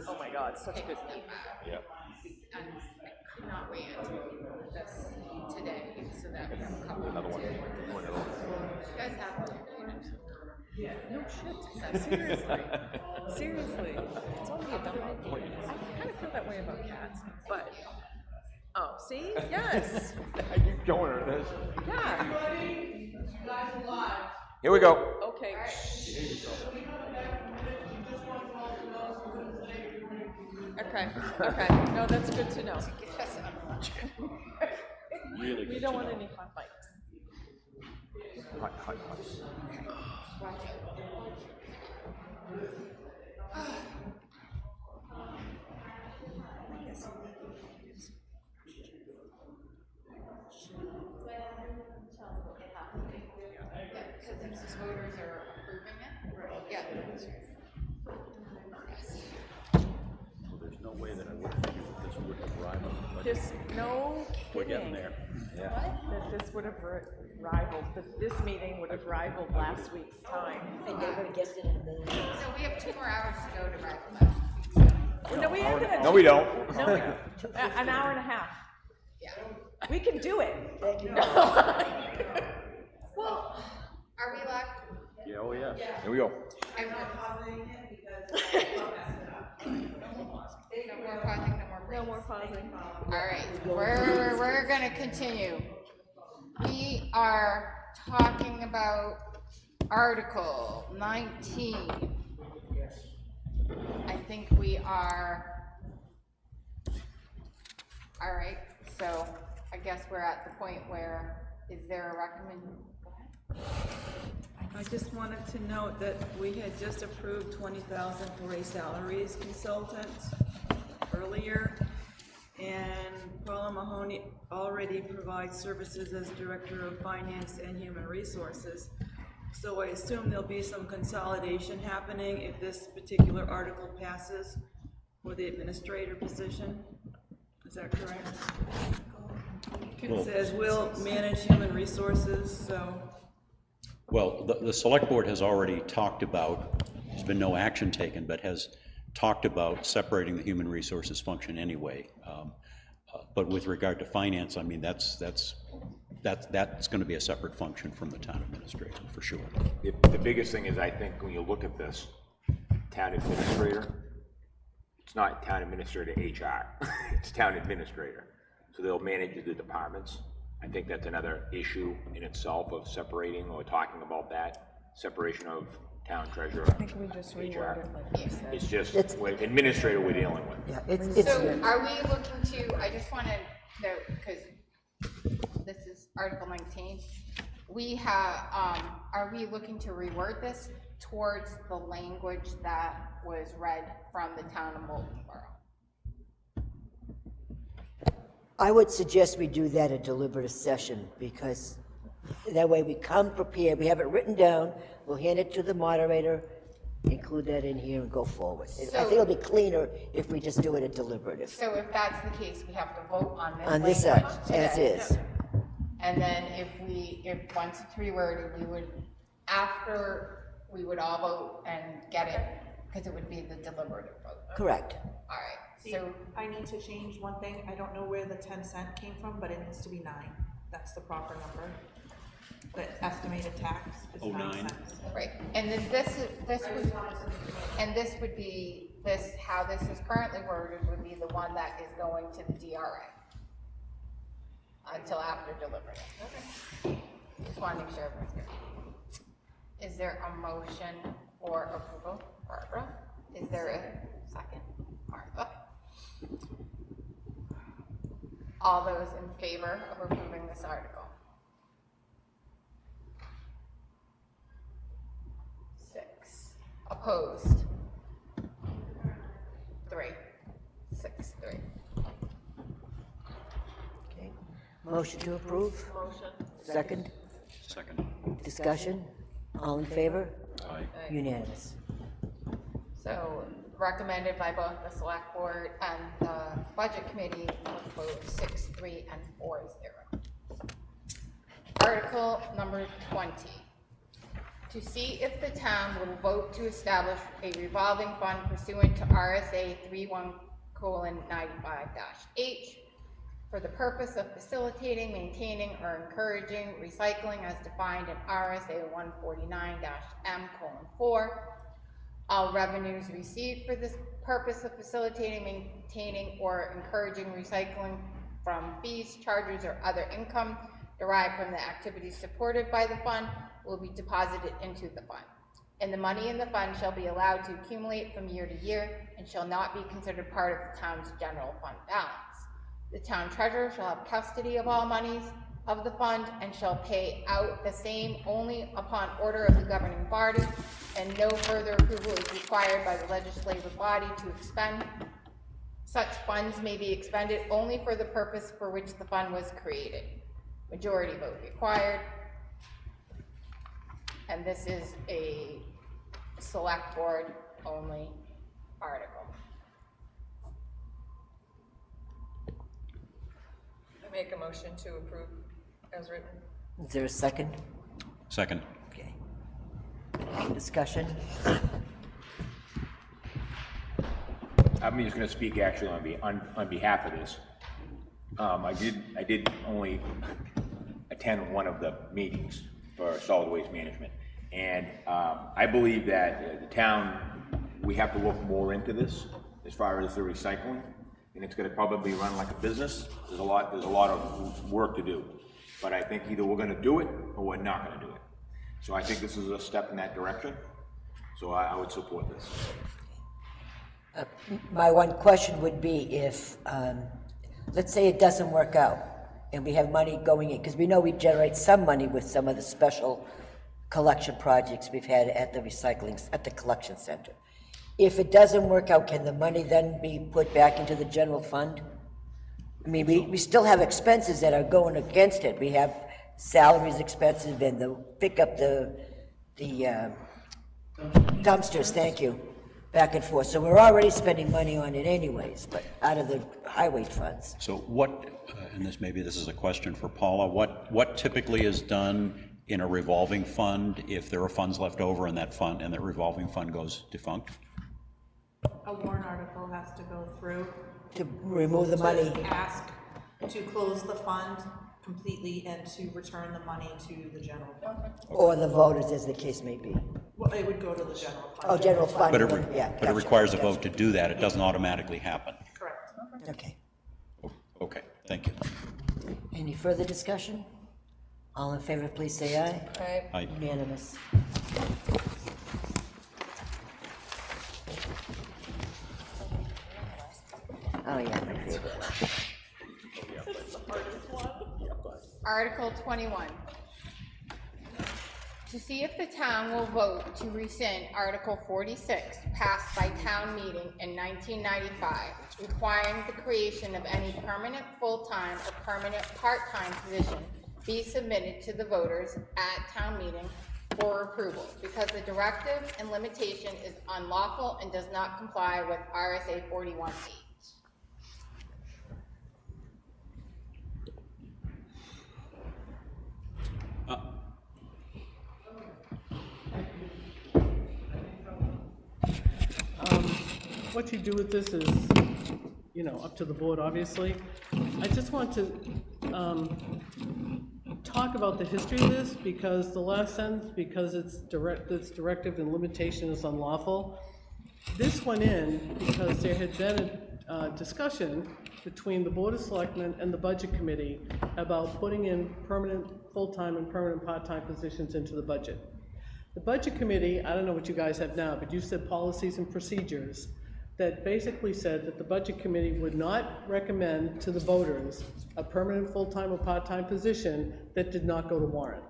Oh my God, such a good meeting. Yeah. And I could not wait until this today so that we have a couple. Another one. You guys have No shit. Seriously. Seriously. It's only a dog. I kind of feel that way about cats, but. Oh, see? Yes. I keep going at this. Yeah. Here we go. Okay. Okay. Okay. No, that's good to know. Really We good don't to want know. any hot mics. Hot. Because the voters are approving it? Yeah. There's no way that I would have figured that this would have rivaled. But There's no we're kidding getting there. Yeah. that this would have rivaled, that this meeting would have rivaled last week's time. And they would have guessed it in a million. So we have 2 more hours to go to wrap No, we have to. No, we don't. No, an hour and a half. Yeah. We can do it. Thank you. Well, are we allowed? Yeah, oh yeah. Here we go. I'm not pausing it because no more pausing, no more breaks. No more pausing. All right, we're gonna continue. We are talking about Article 19. I think we are. All right, so I guess we're at the point where, is there a recommendation? I just wanted to note that we had just approved $20,000 for a salaries consultant earlier, and Paula Mahoney already provides services as Director of Finance and Human Resources. So I assume there'll be some consolidation happening if this particular article passes for the administrator position. Is that correct? It says will manage human resources, so. Well, the select board has already talked about, there's been no action taken, but has talked about separating the human resources function anyway. But with regard to finance, I mean, that's going to be a separate function from the town administrator, for sure. The biggest thing is, I think, when you look at this, town administrator, it's not town administrator HR, it's town administrator. So they'll manage the departments. I think that's another issue in itself of separating or talking about that separation of town treasurer. I think we just reword it like you said. It's just what administrator we're dealing with. Yeah, it's So are we looking to, I just want to note, because this is Article 19, we have, are we looking to reword this towards the language that was read from the town of Molten Borough? I would suggest we do that at deliberative session, because that way we come prepared, we have it written down, we'll hand it to the moderator, include that in here and go forward. I think it'll be cleaner if we just do it at deliberative. So if that's the case, we have to vote on this On this language side, today. as is. And then if once it's reworded, we would, after, we would all vote and get it, because it would be the deliberative vote. Correct. All right, See, so, I need to change one thing. I don't know where the 10 cent came from, but it needs to be 9. That's the proper number. The estimated tax is 9 9. cents. right, and then this would be, how this is currently worded would be the one that is going to the DRA until after deliberative. Okay. Just want to make sure everyone's here. Is there a motion for approval? Barbara? Is there a second? Martha? All those in favor of approving this article? 6. Opposed? 3. 6, 3. Okay. Motion to approve? Motion. Second? Second. Discussion? All in favor? Aye. Unanimous. So recommended by both the select board and the budget committee, vote 6, 3, and 4, 0. Article number 20. To see if the town will vote to establish a revolving fund pursuant to RSA 31:95-H for the purpose of facilitating, maintaining, or encouraging recycling as defined in RSA 149-M:4. All revenues received for this purpose of facilitating, maintaining, or encouraging recycling from fees, charges, or other income derived from the activities supported by the fund will be deposited into the fund. And the money in the fund shall be allowed to accumulate from year to year and shall not be considered part of the town's general fund balance. The town treasurer shall have custody of all monies of the fund and shall pay out the same only upon order of the governing body, and no further approval is required by the legislative body to expend. Such funds may be expended only for the purpose for which the fund was created. Majority vote required. And this is a select board only article. I make a motion to approve as written. Is there a second? Second. Okay. Discussion? I'm just gonna speak actually on behalf of this. I did only attend one of the meetings for solid waste management. And I believe that the town, we have to look more into this as far as the recycling, and it's gonna probably run like a business. There's a lot of work to do. But I think either we're gonna do it or we're not gonna do it. So I think this is a step in that direction. So I would support this. My one question would be if, let's say it doesn't work out and we have money going in, because we know we generate some money with some of the special collection projects we've had at the at the collection center. If it doesn't work out, can the money then be put back into the general fund? I mean, we still have expenses that are going against it. We have salaries expenses and the pick up the dumpsters, thank you, back and forth. So we're already spending money on it anyways, but out of the highway funds. So what, and maybe this is a question for Paula, what typically is done in a revolving fund if there are funds left over in that fund and that revolving fund goes defunct? A warrant article has to go through. To remove the money. To ask to close the fund completely and to return the money to the general fund. Or the voters, as the case may be. Well, it would go to the general fund. Oh, general fund. But Yeah, it gotcha, requires a gotcha. vote to do that. It doesn't automatically happen. Correct. Okay. Okay, thank you. Any further discussion? All in favor, please say aye. Aye. Unanimous. Oh, yeah, my favorite one. Article 21. To see if the town will vote to rescind Article 46, passed by town meeting in 1995, requiring the creation of any permanent full-time or permanent part-time position be submitted to the voters at town meeting for approval, because the directive and limitation is unlawful and does not comply with RSA 41E. What you do with this is, you know, up to the board, obviously. I just want to talk about the history of this, because the last sentence, because it's directive and limitation is unlawful. This went in because there had been a discussion between the Board of Selectmen and the Budget Committee about putting in permanent full-time and permanent part-time positions into the budget. The Budget Committee, I don't know what you guys have now, but you said policies and procedures that basically said that the Budget Committee would not recommend to the voters a permanent full-time or part-time position that did not go to warrant.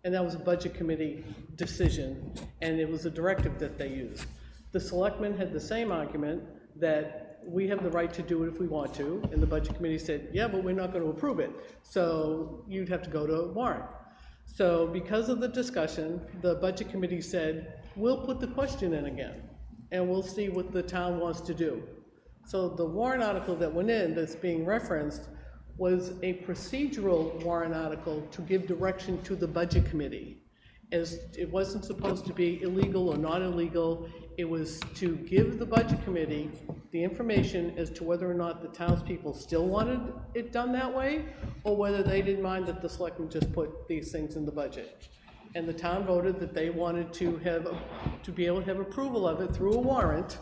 And that was a Budget Committee decision, and it was a directive that they used. The Selectmen had the same argument that we have the right to do it if we want to, and the Budget Committee said, yeah, but we're not going to approve it, so you'd have to go to warrant. So because of the discussion, the Budget Committee said, we'll put the question in again, and we'll see what the town wants to do. So the warrant article that went in that's being referenced was a procedural warrant article to give direction to the Budget Committee. as it wasn't supposed to be illegal or not illegal. It was to give the budget committee the information as to whether or not the townspeople still wanted it done that way, or whether they didn't mind that the selectmen just put these things in the budget. And the town voted that they wanted to be able to have approval of it through a warrant,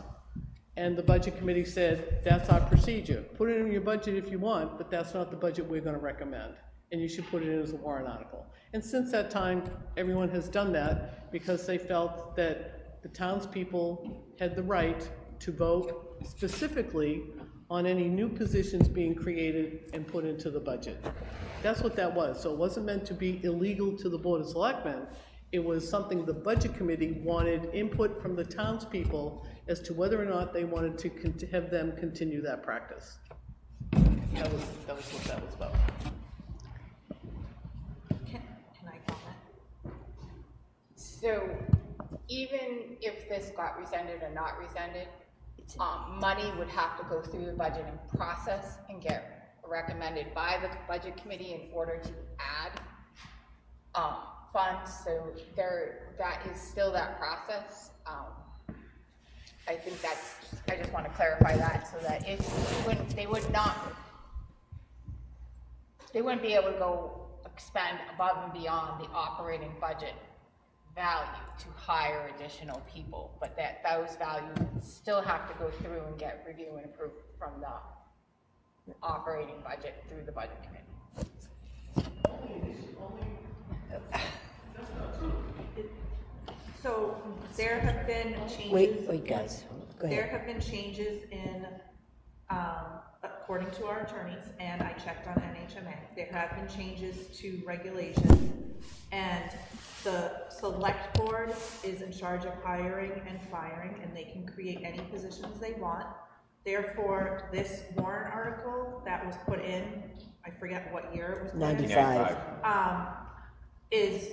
and the budget committee said, that's our procedure. Put it in your budget if you want, but that's not the budget we're gonna recommend, and you should put it in as a warrant article. And since that time, everyone has done that because they felt that the townspeople had the right to vote specifically on any new positions being created and put into the budget. That's what that was. So it wasn't meant to be illegal to the Board of Selectmen. It was something the Budget Committee wanted input from the townspeople as to whether or not they wanted to have them continue that practice. That was what that was about. Can I comment? So even if this got rescinded or not rescinded, money would have to go through the budgeting process and get recommended by the budget committee in order to add funds. So that is still that process. I think I just want to clarify that so that they wouldn't be able to go expend above and beyond the operating budget value to hire additional people, but that those values still have to go through and get review and approved from the operating budget through the budget committee. So there have been changes. Wait, guys, go There ahead. have been changes in, according to our attorneys, and I checked on NHMA, there have been changes to regulations, and the select board is in charge of hiring and firing, and they can create any positions they want. Therefore, this warrant article that was put in, I forget what year it was put in. 95. Is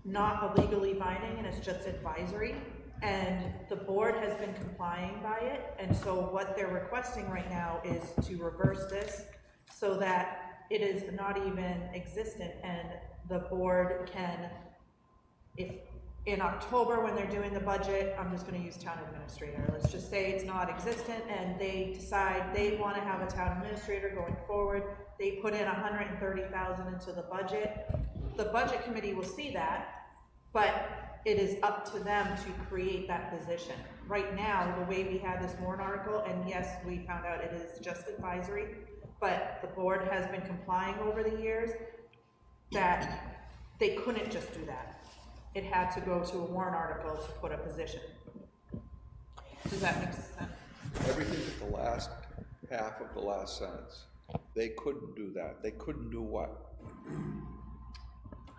not legally binding, and it's just advisory, and the board has been complying by it, and so what they're requesting right now is to reverse this so that it is not even existent, and the board can, if in October when they're doing the budget, I'm just gonna use town administrator, let's just say it's not existent and they decide they wanna have a town administrator going forward, they put in $130,000 into the budget, the budget committee will see that, but it is up to them to create that position. Right now, the way we had this warrant article, and yes, we found out it is just advisory, but the board has been complying over the years that they couldn't just do that. It had to go to a warrant article to put a position. Does that make sense? Everything at the last half of the last sentence. They couldn't do that. They couldn't do what?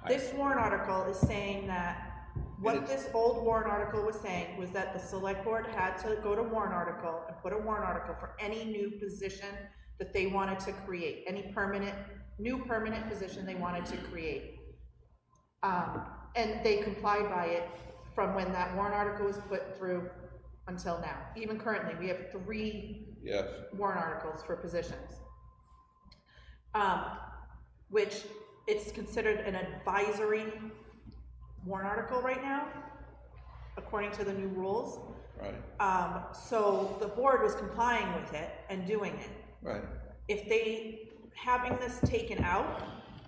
This warrant article is saying that, what this old warrant article was saying was that the select board had to go to warrant article and put a warrant article for any new position that they wanted to create, any new permanent position they wanted to create. And they complied by it from when that warrant article was put through until now. Even currently, we have 3 Yes. warrant articles for positions. Which it's considered an advisory warrant article right now, according to the new rules. Right. So the board was complying with it and doing it. Right. If they, having this taken out,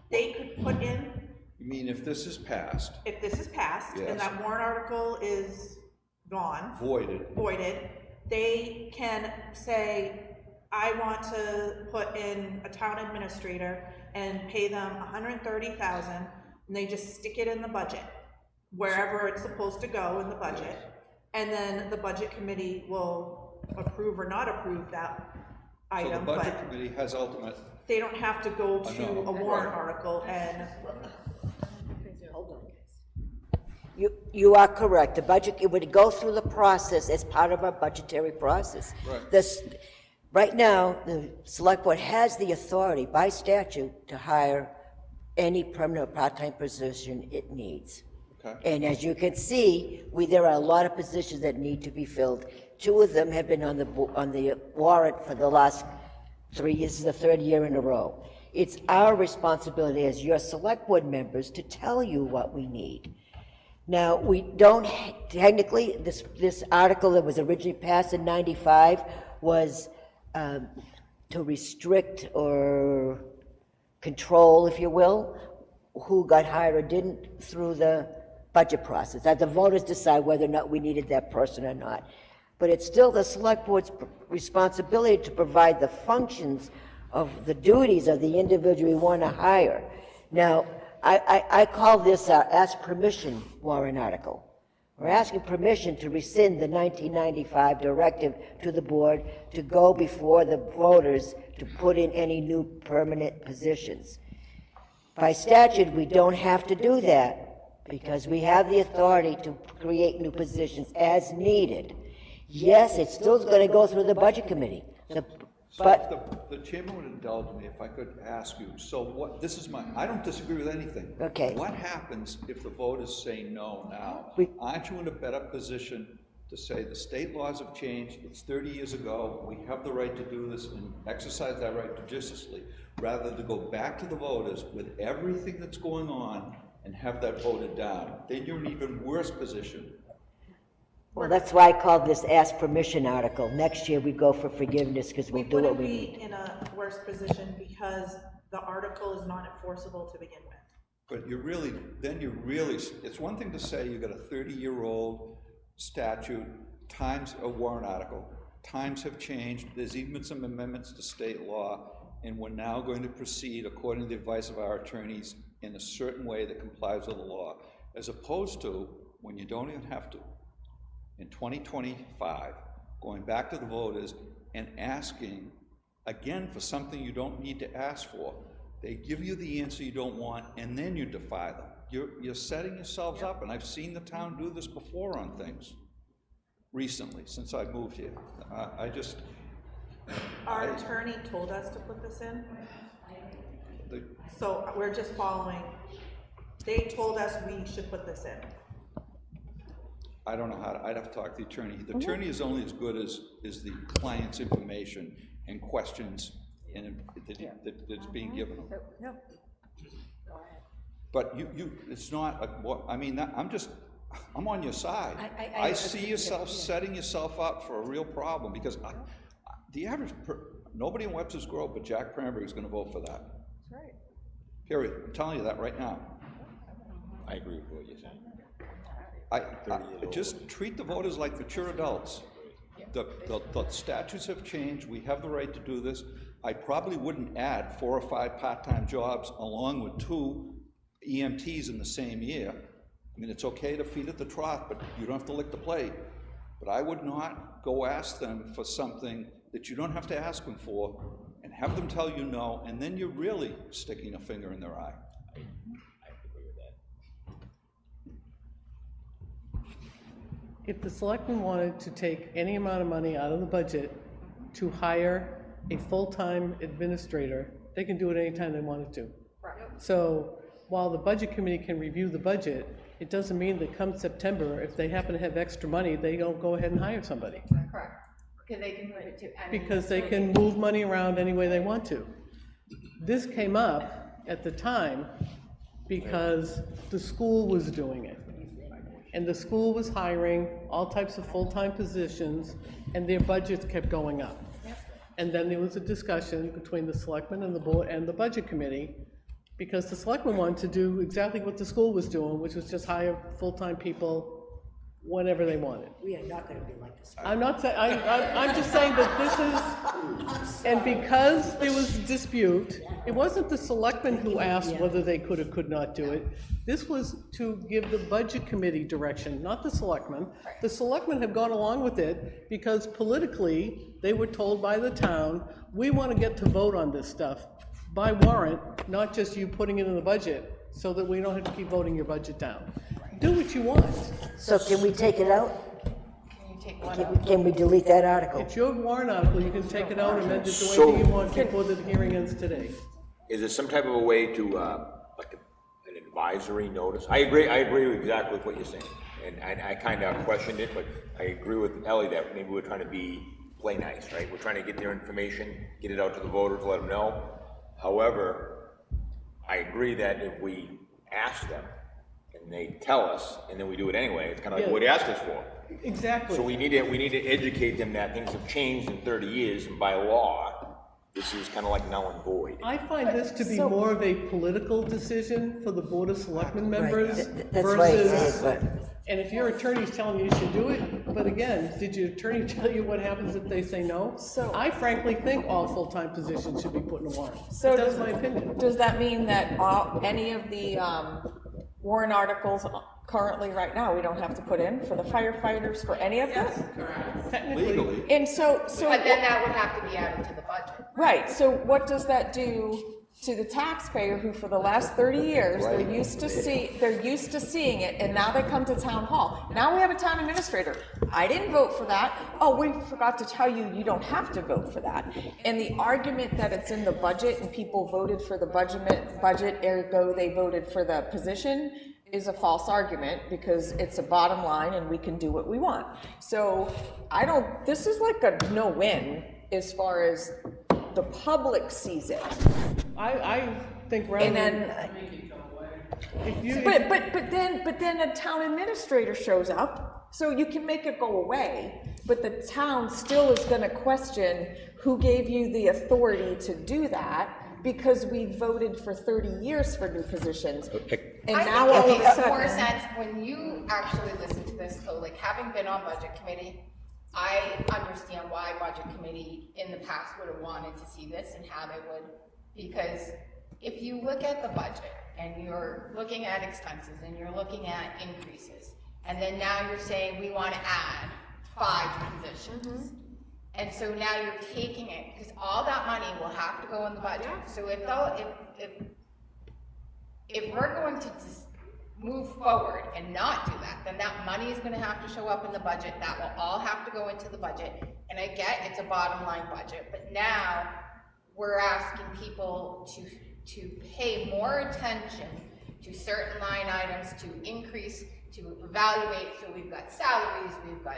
they could put in, You mean if this is passed, if this is passed Yes. and that warrant article is gone, voided, they can say, I want to put in a town administrator and pay them $130,000, and they just stick it in the budget, wherever it's supposed to go in the budget, and then the budget committee will approve or not approve that so the item, budget but committee has ultimate, they don't have to go to know. a warrant Right. article and, You are correct. The budget, it would go through the process as part of our budgetary process. Right. Right now, the select board has the authority by statute to hire any permanent or part-time position it needs. okay? And as you can see, there are a lot of positions that need to be filled. 2 of them have been on the warrant for the last 3 years, this is the 3rd year in a row. It's our responsibility as your select board members to tell you what we need. Now, we don't, technically, this article that was originally passed in 95 was to restrict or control, if you will, who got hired or didn't through the budget process. That the voters decide whether or not we needed that person or not. But it's still the select board's responsibility to provide the functions of the duties of the individual we want to hire. Now, I call this our ask permission warrant article. We're asking permission to rescind the 1995 directive to the board to go before the voters to put in any new permanent positions. By statute, we don't have to do that because we have the authority to create new positions as needed. Yes, it's still going to go through the budget committee, but If the chairman would indulge me, if I could ask you, so what, this is I don't disagree with anything. Okay. What happens if the voters say no now? Aren't you in a better position to say the state laws have changed, it's 30 years ago, we have the right to do this and exercise that right judiciously, rather than go back to the voters with everything that's going on and have that voted down? Then you're in an even worse position. well, that's why I called this ask permission article. Next year, we go for forgiveness because we'll do what we need. We wouldn't be in a worse position because the article is not enforceable to begin with. But it's one thing to say you got a 30-year-old statute, times a warrant article, times have changed, there's even been some amendments to state law, and we're now going to proceed according to the advice of our attorneys in a certain way that complies with the law, as opposed to when you don't even have to. In 2025, going back to the voters and asking again for something you don't need to ask for. They give you the answer you don't want, and then you defy them. You're setting yourselves up, and I've seen the town do this before on things recently, since I moved here. Our attorney told us to put this in, so we're just following. They told us we should put this in. I don't know how I'd have to talk to the attorney. The attorney is only as good as the client's information and questions that's being given them. But it's not, I'm on your side. I see yourself setting yourself up for a real problem, because the average, nobody in Webster's Grove but Jack Cranberry is gonna vote for that. That's right. Period. I'm telling you that right now. I agree with what you're saying. Just treat the voters like mature adults. The statutes have changed, we have the right to do this. I probably wouldn't add 4 or 5 part-time jobs along with 2 EMTs in the same year. I mean, it's okay to feed at the trough, but you don't have to lick the plate. But I would not go ask them for something that you don't have to ask them for and have them tell you no, and then you're really sticking a finger in their eye. If the selectmen wanted to take any amount of money out of the budget to hire a full-time administrator, they can do it anytime they wanted to. Right. So while the budget committee can review the budget, it doesn't mean that come September, if they happen to have extra money, they don't go ahead and hire somebody. Correct, because they can move it to any. Because they can move money around any way they want to. This came up at the time because the school was doing it. And the school was hiring all types of full-time positions, and their budgets kept going up. And then there was a discussion between the selectmen and the board and the budget committee, because the selectmen wanted to do exactly what the school was doing, which was just hire full-time people whenever they wanted. We are not going to be like this. I'm not saying, I'm just saying that this is, and because there was a dispute, it wasn't the selectmen who asked whether they could or could not do it. This was to give the budget committee direction, not the selectmen. The selectmen have gone along with it because politically, they were told by the town, we want to get to vote on this stuff by warrant, not just you putting it in the budget, so that we don't have to keep voting your budget down. Do what you want. So can we take it out? Can you take one out? Can we delete that article? It's your warrant article, you can take it out and amend it the So- way you want before the hearing ends today. Is there some type of a way to, like an advisory notice? I agree exactly with what you're saying, and I kind of questioned it, but I agree with Ellie that maybe we're trying to play nice, right? We're trying to get their information, get it out to the voters, let them know. However, I agree that if we ask them, and and they tell us, and then we do it anyway. It's kind of like Yeah. what they asked us for. Exactly. So we need to educate them that things have changed in 30 years, and by law, this is kind of like null and void. I find this to be more of a political decision for the Board of Selectmen members That's why I versus, said, and if your attorney's telling you you should do it, but again, did your attorney tell you what happens if they say no? So- I frankly think all full-time positions should be put in a warrant. So But that's does- my opinion. Does that mean that any of the warrant articles currently right now, we don't have to put in for the firefighters, for any of this? Technically, Legally, And so, But then that would have to be added to the budget. right, so what does that do to the taxpayer who for the last 30 years, they're used to seeing it, and now they come to town hall. Now we have a town administrator. I didn't vote for that. Oh, we forgot to tell you, you don't have to vote for that. And the argument that it's in the budget and people voted for the budget, ergo they voted for the position, is a false argument because it's a bottom line and we can do what we want. So this is like a no-win as far as the public sees it. I think rather And than, then, if you, but then a town administrator shows up, so you can make it go away, but the town still is gonna question who gave you the authority to do that, because we voted for 30 years for new positions. And now I all think of a it makes more sudden, sense when you actually listen to this, so like having been on budget committee, I understand why budget committee in the past would have wanted to see this and how they would, because if you look at the budget and you're looking at expenses and you're looking at increases, and then now you're saying we want to add 5 positions. And so now you're taking it, because all that money will have to go in the budget. So if we're going to just move forward and not do that, then that money is gonna have to show up in the budget. That will all have to go into the budget. And I get it's a bottom line budget, but now we're asking people to pay more attention to certain line items, to increase, to evaluate. So we've got salaries, we've got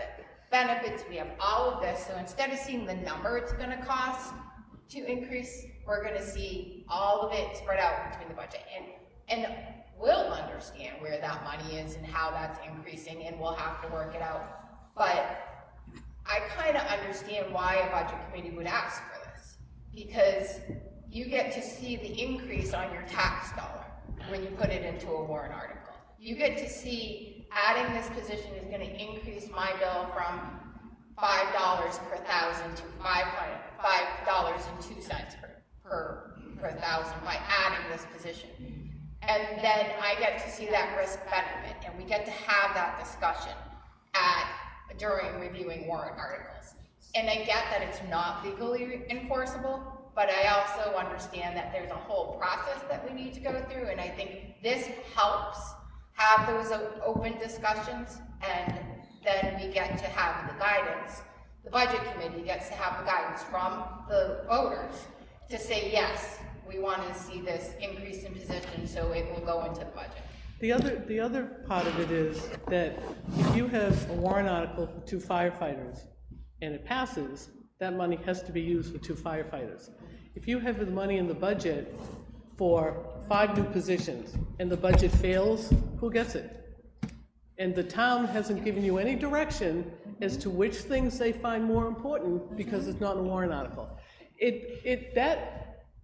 benefits, we have all of this. So instead of seeing the number it's gonna cost to increase, we're gonna see all of it spread out between the budget. And we'll understand where that money is and how that's increasing, and we'll have to work it out. But I kinda understand why a budget committee would ask for this, because you get to see the increase on your tax dollar when you put it into a warrant article. You get to see adding this position is gonna increase my bill from $5 per thousand to $5.02 per thousand by adding this position. And then I get to see that risk benefit, and we get to have that discussion during reviewing warrant articles. And I get that it's not legally enforceable, but I also understand that there's a whole process that we need to go through, and I think this helps have those open discussions, and then we get to have the guidance. The budget committee gets to have the guidance from the voters to say, yes, we want to see this increase in positions, so it will go into the budget. the other part of it is that if you have a warrant article for 2 firefighters and it passes, that money has to be used for 2 firefighters. If you have the money in the budget for 5 new positions and the budget fails, who gets it? And the town hasn't given you any direction as to which things they find more important because it's not in a warrant article.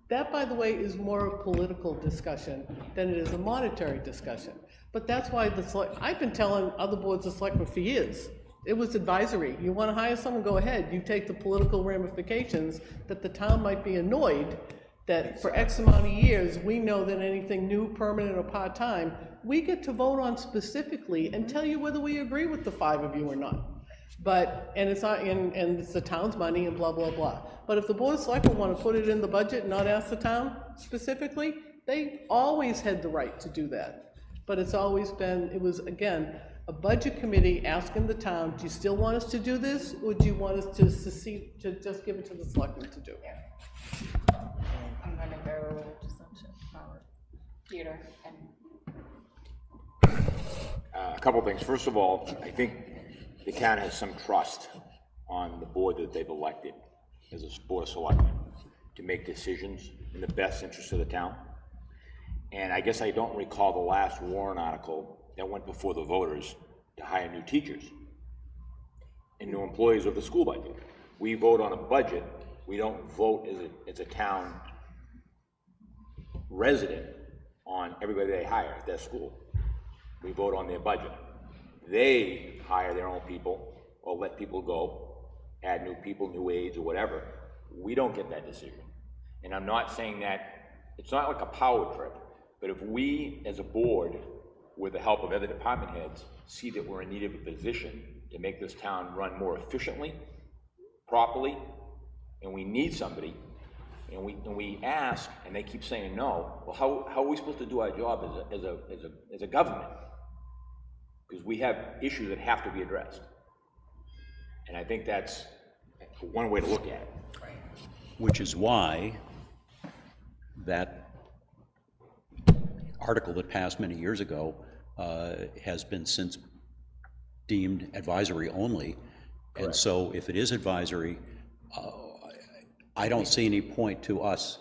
That, by the way, is more a political discussion than it is a monetary discussion. But that's why I've been telling other boards of selectmen for years, it was advisory. You want to hire someone, go ahead. You take the political ramifications that the town might be annoyed that for X amount of years, we know that anything new, permanent, or part-time, we get to vote on specifically and tell you whether we agree with the 5 of you or not. But, and it's not, and it's the town's money and blah, blah, blah. But if the board of selectmen want to put it in the budget and not ask the town specifically, they always had the right to do that. But it's always been, it was, again, a budget committee asking the town, do you still want us to do this, or do you want us to secede, to just give it to the selectmen to do? I'm gonna go to Peter and. A couple things. First of all, I think the town has some trust on the board that they've elected as a board of selectmen to make decisions in the best interest of the town. And I guess I don't recall the last warrant article that went before the voters to hire new teachers and new employees of the school budget. We vote on a budget, we don't vote as a town resident on everybody they hire at their school. We vote on their budget. They hire their own people or let people go, add new people, new aides or whatever. We don't get that decision. And I'm not saying that, it's not like a power trip, but if we as a board, with the help of other department heads, see that we're in need of a position to make this town run more efficiently, properly, and we need somebody, and we ask, and they keep saying no, well, how are we supposed to do our job as a government? Because we have issues that have to be addressed. And I think that's one way to look at it. Which is why that article that passed many years ago has been since deemed advisory only. And so if it is advisory, I don't see any point to us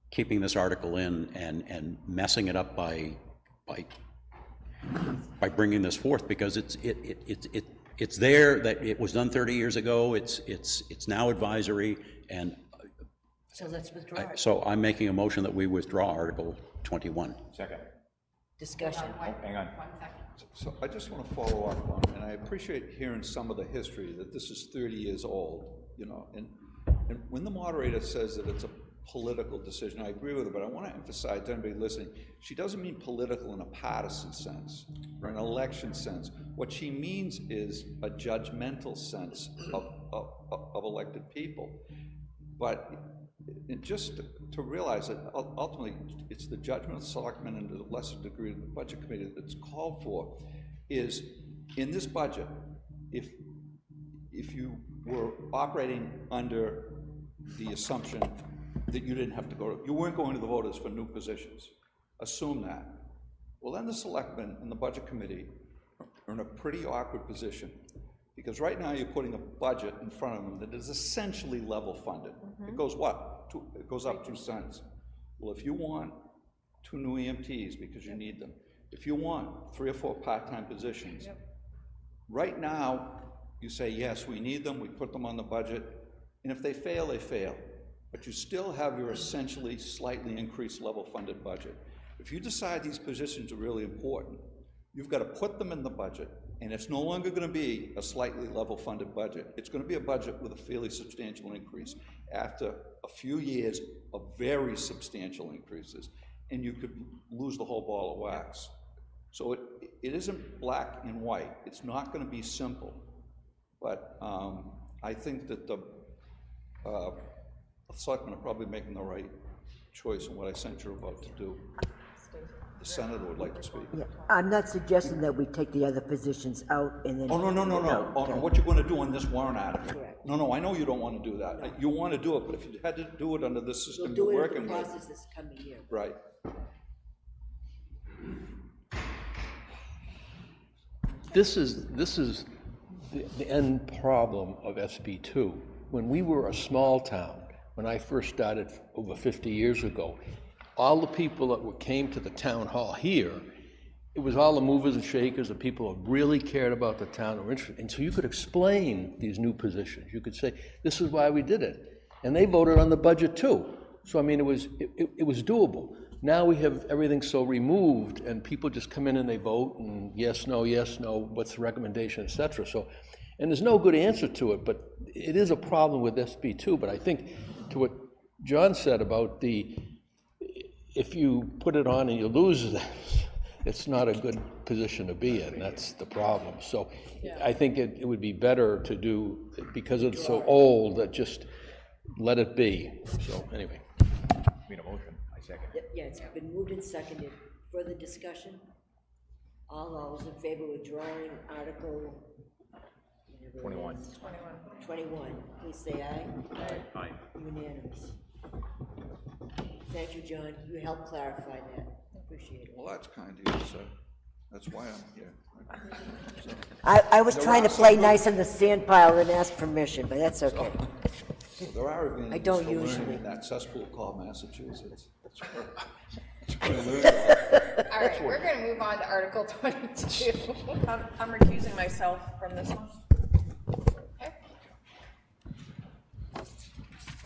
keeping this article in and messing it up by bringing this forth, because it's there, that it was done 30 years ago, it's now advisory, and So let's withdraw it. so I'm making a motion that we withdraw Article 21. Second. Discussion. Hang on. 1 second. So I just want to follow up on, and I appreciate hearing some of the history, that this is 30 years old, you know, and when the moderator says that it's a political decision, I agree with her, but I want to emphasize to anybody listening, she doesn't mean political in a partisan sense or an election sense. What she means is a judgmental sense of elected people. But just to realize that ultimately it's the judgment of the selectmen and to a lesser degree of the budget committee that's called for, is in this budget, if you were operating under the assumption that you didn't have to go, you weren't going to the voters for new positions, assume that. Well, then the selectmen and the budget committee are in a pretty awkward position, because right now you're putting a budget in front of them that is essentially level funded. It goes what? It goes up 2 cents. Well, if you want 2 new EMTs because you need them, if you want 3 or 4 part-time positions, right now you say, yes, we need them, we put them on the budget, and if they fail, they fail. But you still have your essentially slightly increased level funded budget. If you decide these positions are really important, you've got to put them in the budget, and it's no longer going to be a slightly level funded budget. It's going to be a budget with a fairly substantial increase after a few years of very substantial increases, and you could lose the whole ball of wax. So it isn't black and white. It's not going to be simple. But I think that the selectmen are probably making the right choice in what I sent you about to do. The senator would like to speak. Yeah, I'm not suggesting that we take the other positions out and then. Oh, no. Okay. What you're gonna do on this warrant article. Correct. No, I know you don't wanna do that. You wanna do it, but if you had to do it under this We'll system do you're it in working the with. process this coming year. Right. This is the end problem of SB2. When we were a small town, when I first started over 50 years ago, all the people that came to the town hall here, it was all the movers and shakers, the people who really cared about the town or interested. And so you could explain these new positions. You could say, this is why we did it. And they voted on the budget too. So, I mean, it was doable. Now we have everything so removed, and people just come in and they vote, and yes, no, what's the recommendation, et cetera. So, and there's no good answer to it, but it is a problem with SB2. But I think to what John said about if you put it on and you lose that, it's not a good position to be in. That's the problem. So I think it would be better to do, because it's so old, that just let it be. So anyway. Made a motion, I second. Yeah, it's been moved and seconded. Further discussion? All those in favor of withdrawing Article 21. 21, please say aye. Aye. Unanimous. Thank you, John. You helped clarify that. Appreciate it. Well, that's kind of you, sir. That's why I'm here. I was trying to play nice in the sand pile and ask permission, but that's okay. So there are I advantages don't to learning usually. in that cesspool called Massachusetts. All right, we're gonna move on to Article 22. I'm recusing myself from this one. Okay.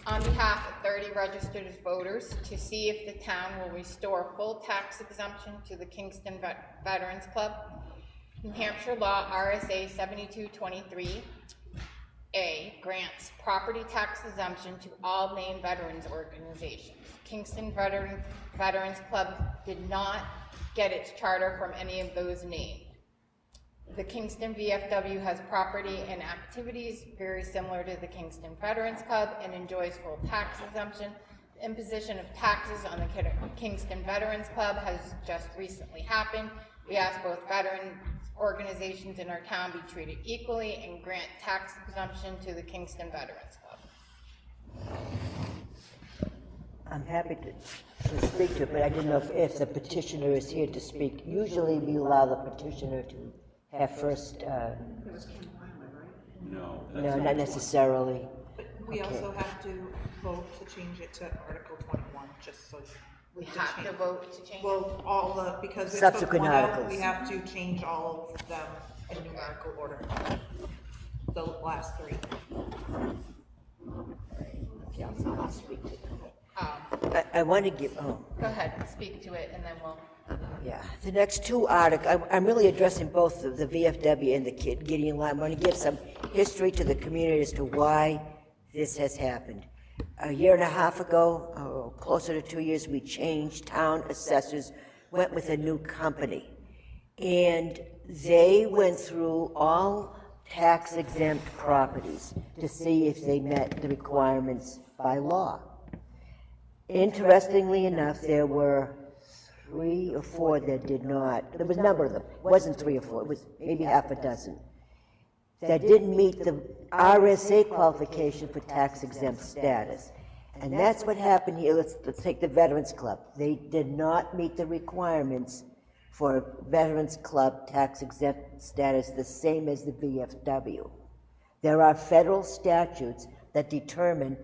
On behalf of 30 registered voters, to see if the town will restore full tax exemption to the Kingston Veterans Club, New Hampshire law RSA 7223A grants property tax exemption to all named veterans organizations. Kingston Veterans Club did not get its charter from any of those named. The Kingston VFW has property and activities very similar to the Kingston Veterans Club and enjoys full tax exemption. The imposition of taxes on the Kingston Veterans Club has just recently happened. We ask both veteran organizations in our town be treated equally and grant tax exemption to the Kingston Veterans Club. I'm happy to speak to it, but I didn't know if the petitioner is here to speak. Usually we allow the petitioner to have first, No. no, not necessarily. We also have to vote to change it to Article 21, just so. We have to vote to change it. Well, all the, because we Subsequent took one out, articles. we have to change all of them in numerical order. The last three. Yeah, I'll speak to it. Um, I want to give, Go ahead, speak to it, and then we'll. yeah, the next two articles, I'm really addressing both the VFW and the Gideon Line. I want to give some history to the community as to why this has happened. A year and a half ago, closer to 2 years, we changed town assessors, went with a new company. And they went through all tax exempt properties to see if they met the requirements by law. Interestingly enough, there were 3 or 4 that did not. There was a number of them. It wasn't 3 or 4. It was maybe half a dozen that didn't meet the RSA qualification for tax exempt status. And that's what happened here. Let's take the Veterans Club. They did not meet the requirements for Veterans Club tax exempt status, the same as the VFW. There are federal statutes that determine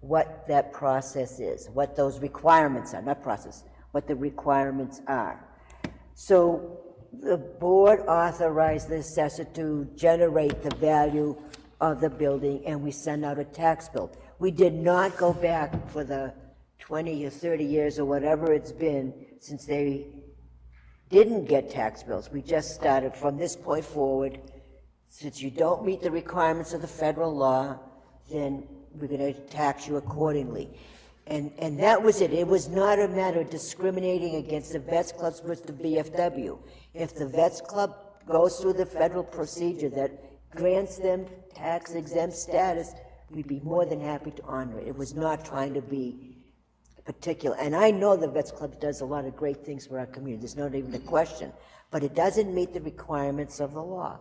what that process is, what those requirements are, not process, what the requirements are. So the board authorized the assessor to generate the value of the building, and we send out a tax bill. We did not go back for the 20 or 30 years or whatever it's been since they didn't get tax bills. We just started from this point forward. Since you don't meet the requirements of the federal law, then we're going to tax you accordingly. And that was it. It was not a matter of discriminating against the Vets Clubs versus the VFW. If the Vets Club goes through the federal procedure that grants them tax exempt status, we'd be more than happy to honor it. It was not trying to be particular. And I know the Vets Club does a lot of great things for our community. There's not even a question. But it doesn't meet the requirements of the law.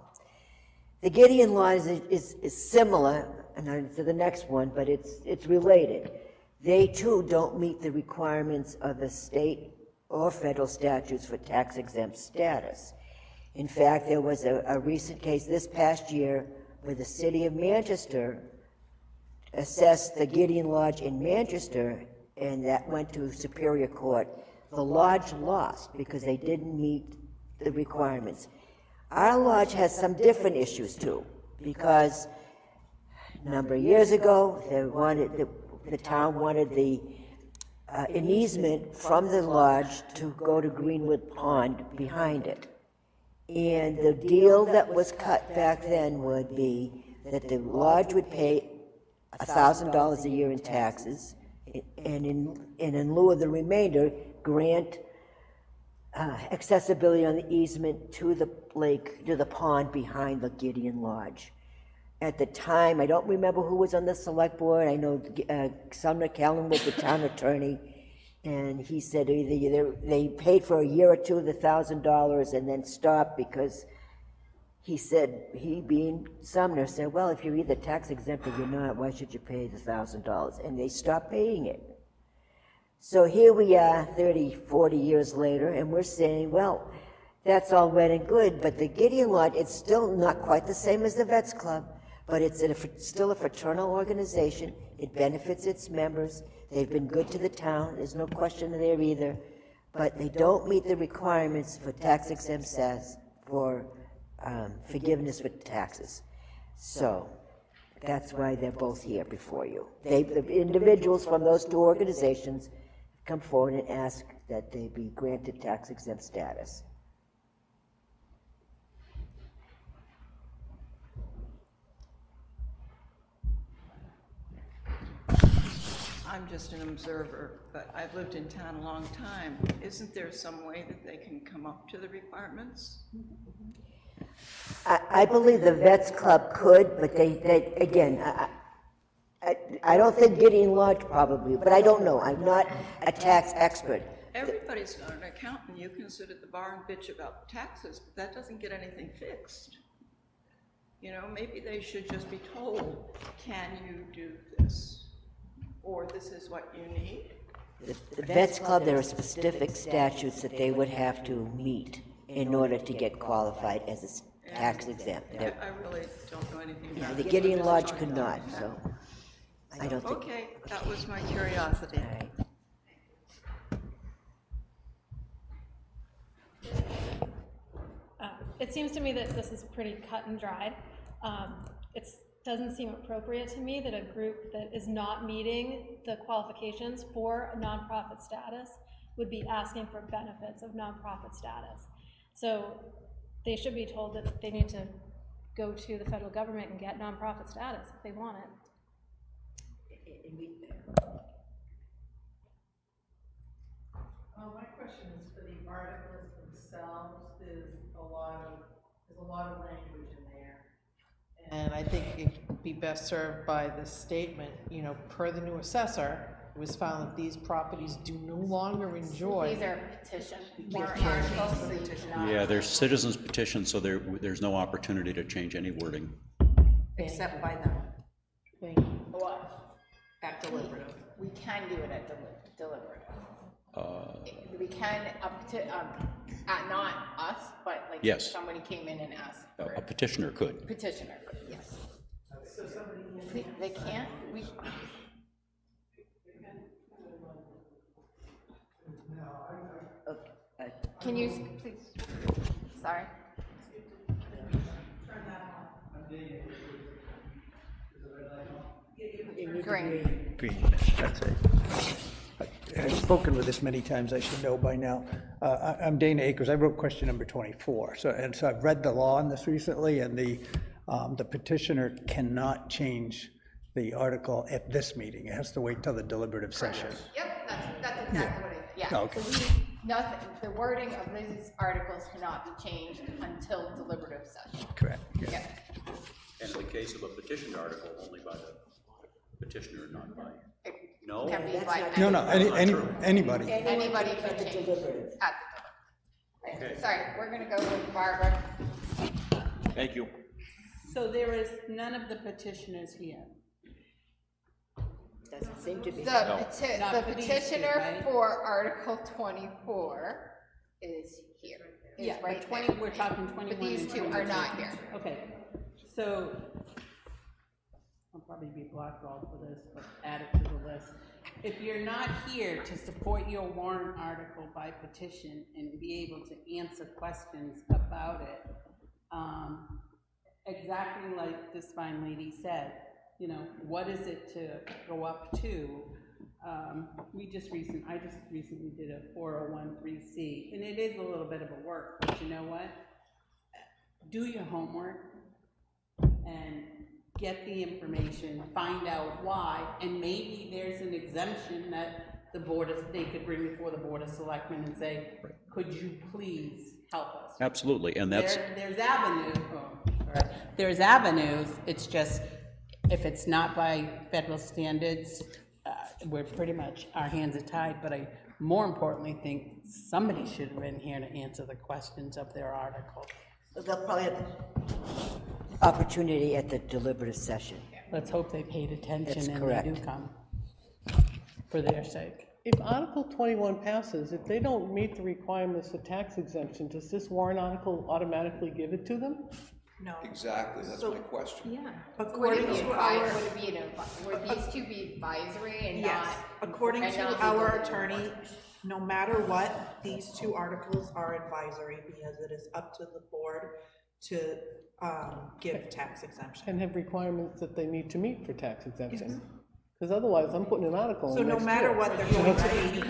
The Gideon law is similar, and on to the next one, but it's related. They too don't meet the requirements of the state or federal statutes for tax exempt status. In fact, there was a recent case this past year where the city of Manchester assessed the Gideon Lodge in Manchester, and that went to Superior Court. The lodge lost because they didn't meet the requirements. Our lodge has some different issues too, because a number of years ago, the town wanted an easement from the lodge to go to Greenwood Pond behind it. And the deal that was cut back then would be that the lodge would pay $1,000 a year in taxes, and in lieu of the remainder, grant accessibility on the easement to the lake, to the pond behind the Gideon Lodge. At the time, I don't remember who was on the select board. I know Sumner Callan was the town attorney, and he said either they paid for a year or two the $1,000 and then stopped because he said, he being Sumner, said, well, if you're either tax exempt or you're not, why should you pay the $1,000? And they stopped paying it. So here we are 30, 40 years later, and we're saying, well, that's all well and good, but the Gideon Lodge, it's still not quite the same as the Vets Club. but it's still a fraternal organization. It benefits its members. They've been good to the town, there's no question there either, but they don't meet the requirements for tax exempt status, for forgiveness with taxes. So, that's why they're both here before you. The individuals from those two organizations come forward and ask that they be granted tax exempt status. I'm just an observer, but I've lived in town a long time. Isn't there some way that they can come up to the requirements? I believe the Vets Club could, but they again, I don't think Gideon Lodge probably, but I don't know. I'm not a tax expert. Everybody's got an accountant. You can sit at the bar and bitch about taxes, but that doesn't get anything fixed. You know, maybe they should just be told, can you do this? Or this is what you need? The Vets Club, there are specific statutes that they would have to meet in order to get qualified as a tax exempt. I really don't know anything about The it. Gideon Lodge could not, so I don't think. Okay, that was my curiosity. All right. It seems to me that this is pretty cut and dried. It doesn't seem appropriate to me that a group that is not meeting the qualifications for a nonprofit status would be asking for benefits of nonprofit status. So they should be told that they need to go to the federal government and get nonprofit status if they want it. My question is for the articles themselves. There's a lot of language in there. And I think it would be best served by the statement, you know, per the new assessor, it was found that these properties do no longer enjoy. These are petition warrant articles, so you cannot. Yeah, there's citizens petitions, so there's no opportunity to change any wording. Except by them, Thank you. What? at deliberative. We can do it at deliberative. We can up to, not us, but like Yes. if somebody came in and asked for A it. petitioner could. Petitioner, yes. They can't, we. Can you, please, sorry. Green. Green, that's it. I've spoken with this many times, I should know by now. I'm Dana Akers, I wrote question number 24. So I've read the law on this recently, and the petitioner cannot change the article at this meeting. It has to wait till the deliberative session. Yep, that's exactly what it is, yeah. Oh, okay. So nothing, the wording of these articles cannot be changed until deliberative session. Correct. Yeah. And in the case of a petition article, only by the petitioner, not by. No? Can be by No, anybody. anybody. Anybody can change at the deliberative. Okay. Sorry, we're gonna go with Barbara. Thank you. So there is none of the petitioners here. Doesn't seem to be. The Not for these two, petitioner right? for Article 24 is here. Is Yeah, right but 20, there. we're talking 21 But these and two are 22. not here. Okay, so I'll probably be blackballed for this, but add it to the list. If you're not here to support your warrant article by petition and be able to answer questions about it, exactly like this fine lady said, you know, what is it to go up to? I just recently did a 401(c), and it is a little bit of a work, but you know what? Do your homework and get the information, find out why, and maybe there's an exemption that they could bring before the Board of Selectmen and say, could you please help us? Absolutely, and that's. There's avenues, there's avenues, it's just, if it's not by federal standards, we're pretty much, our hands are tied, but I more importantly think somebody should have been here to answer the questions of their article. They'll probably have opportunity at the deliberative session. Let's hope they paid attention That's and correct. they do come, for their sake. If Article 21 passes, if they don't meet the requirements for tax exemption, does this warrant article automatically give it to them? No. Exactly, that's So- my question. Yeah. According Would it be to our, would it be would these two be advisory and yes, not? according and to not our legal attorney, enforcement? no matter what, these two articles are advisory because it is up to the board to, give tax exemption. And have requirements that they need to meet for tax exemption. Because otherwise, I'm putting an article So in no next matter year. what, they're going to be, no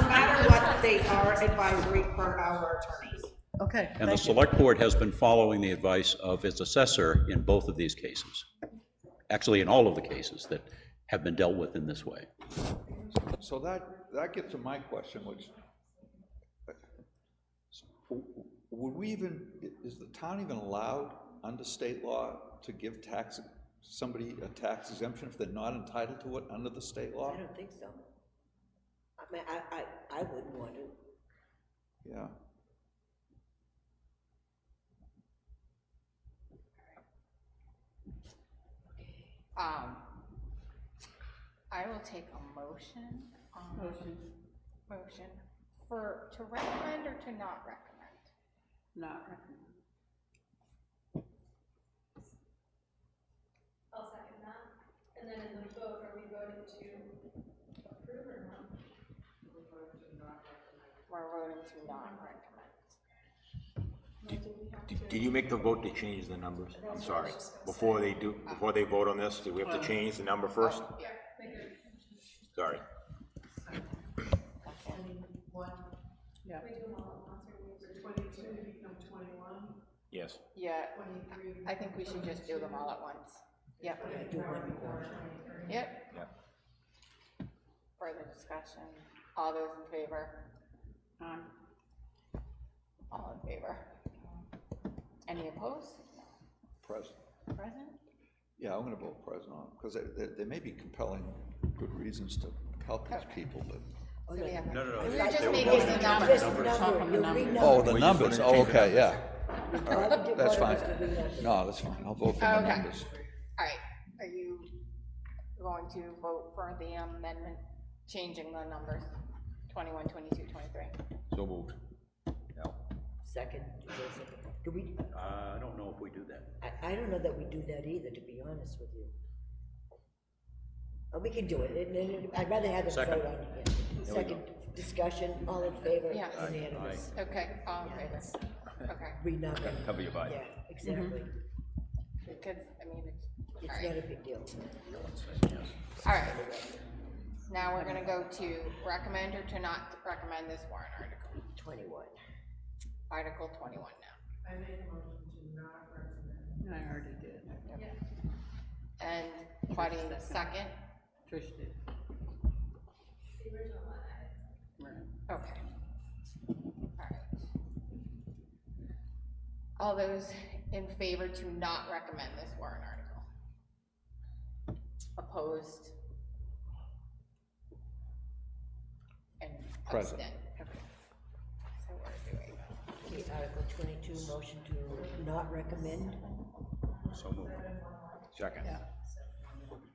matter what, they are advisory per our attorneys. Okay, And the thank you. select board has been following the advice of its assessor in both of these cases. Actually, in all of the cases that have been dealt with in this way. So that gets to my question, which, would we even, is the town even allowed under state law to give somebody a tax exemption if they're not entitled to it under the state law? I don't think so. I mean, I wouldn't want to. Yeah. I will take a motion, motion to recommend or to not recommend? Not recommend. I'll second that. And then in the vote, are we voting to approve or not? We're voting to not recommend. Did you make the vote to change the numbers? I'm sorry. Before they vote on this, do we have to change the number first? Yeah. Sorry. Yeah. Yes. Yeah, I think we should just do them all at once. Yep. Yep. Yep. Further discussion, all those in favor? All in favor? Any opposed? Present. Present? Yeah, I'm gonna vote present on, because there may be compelling, good reasons to help these people, but. So we have- No. We're just making voting the on numbers. Oh, the numbers, oh, okay, yeah. All All right, that's fine. the No, that's fine, I'll vote for the Okay. numbers. All right, are you going to vote for the amendment, changing the numbers, 21, 22, 23? So moved. No. Second, is there a second? Do we, I don't know if we do that. I don't know that we do that either, to be honest with you. We can do it, and I'd rather have it Second. vote on it. Second discussion, all in favor, Yes. unanimous. Okay, all in favor? Okay, Renumber. Cover your butt. Yeah, exactly. because, I mean, It's all not right, a big deal. all right. Now we're gonna go to recommend or to not recommend this warrant article. 21. Article 21 now. I make a motion to not recommend. I already did. And Claudia, second? Trish did. The original one, Right. Okay. All right. All those in favor to not recommend this warrant article? Opposed? And Present. abstain? Okay. So we're doing, Okay, Article 22, motion to not recommend, So moved. Second.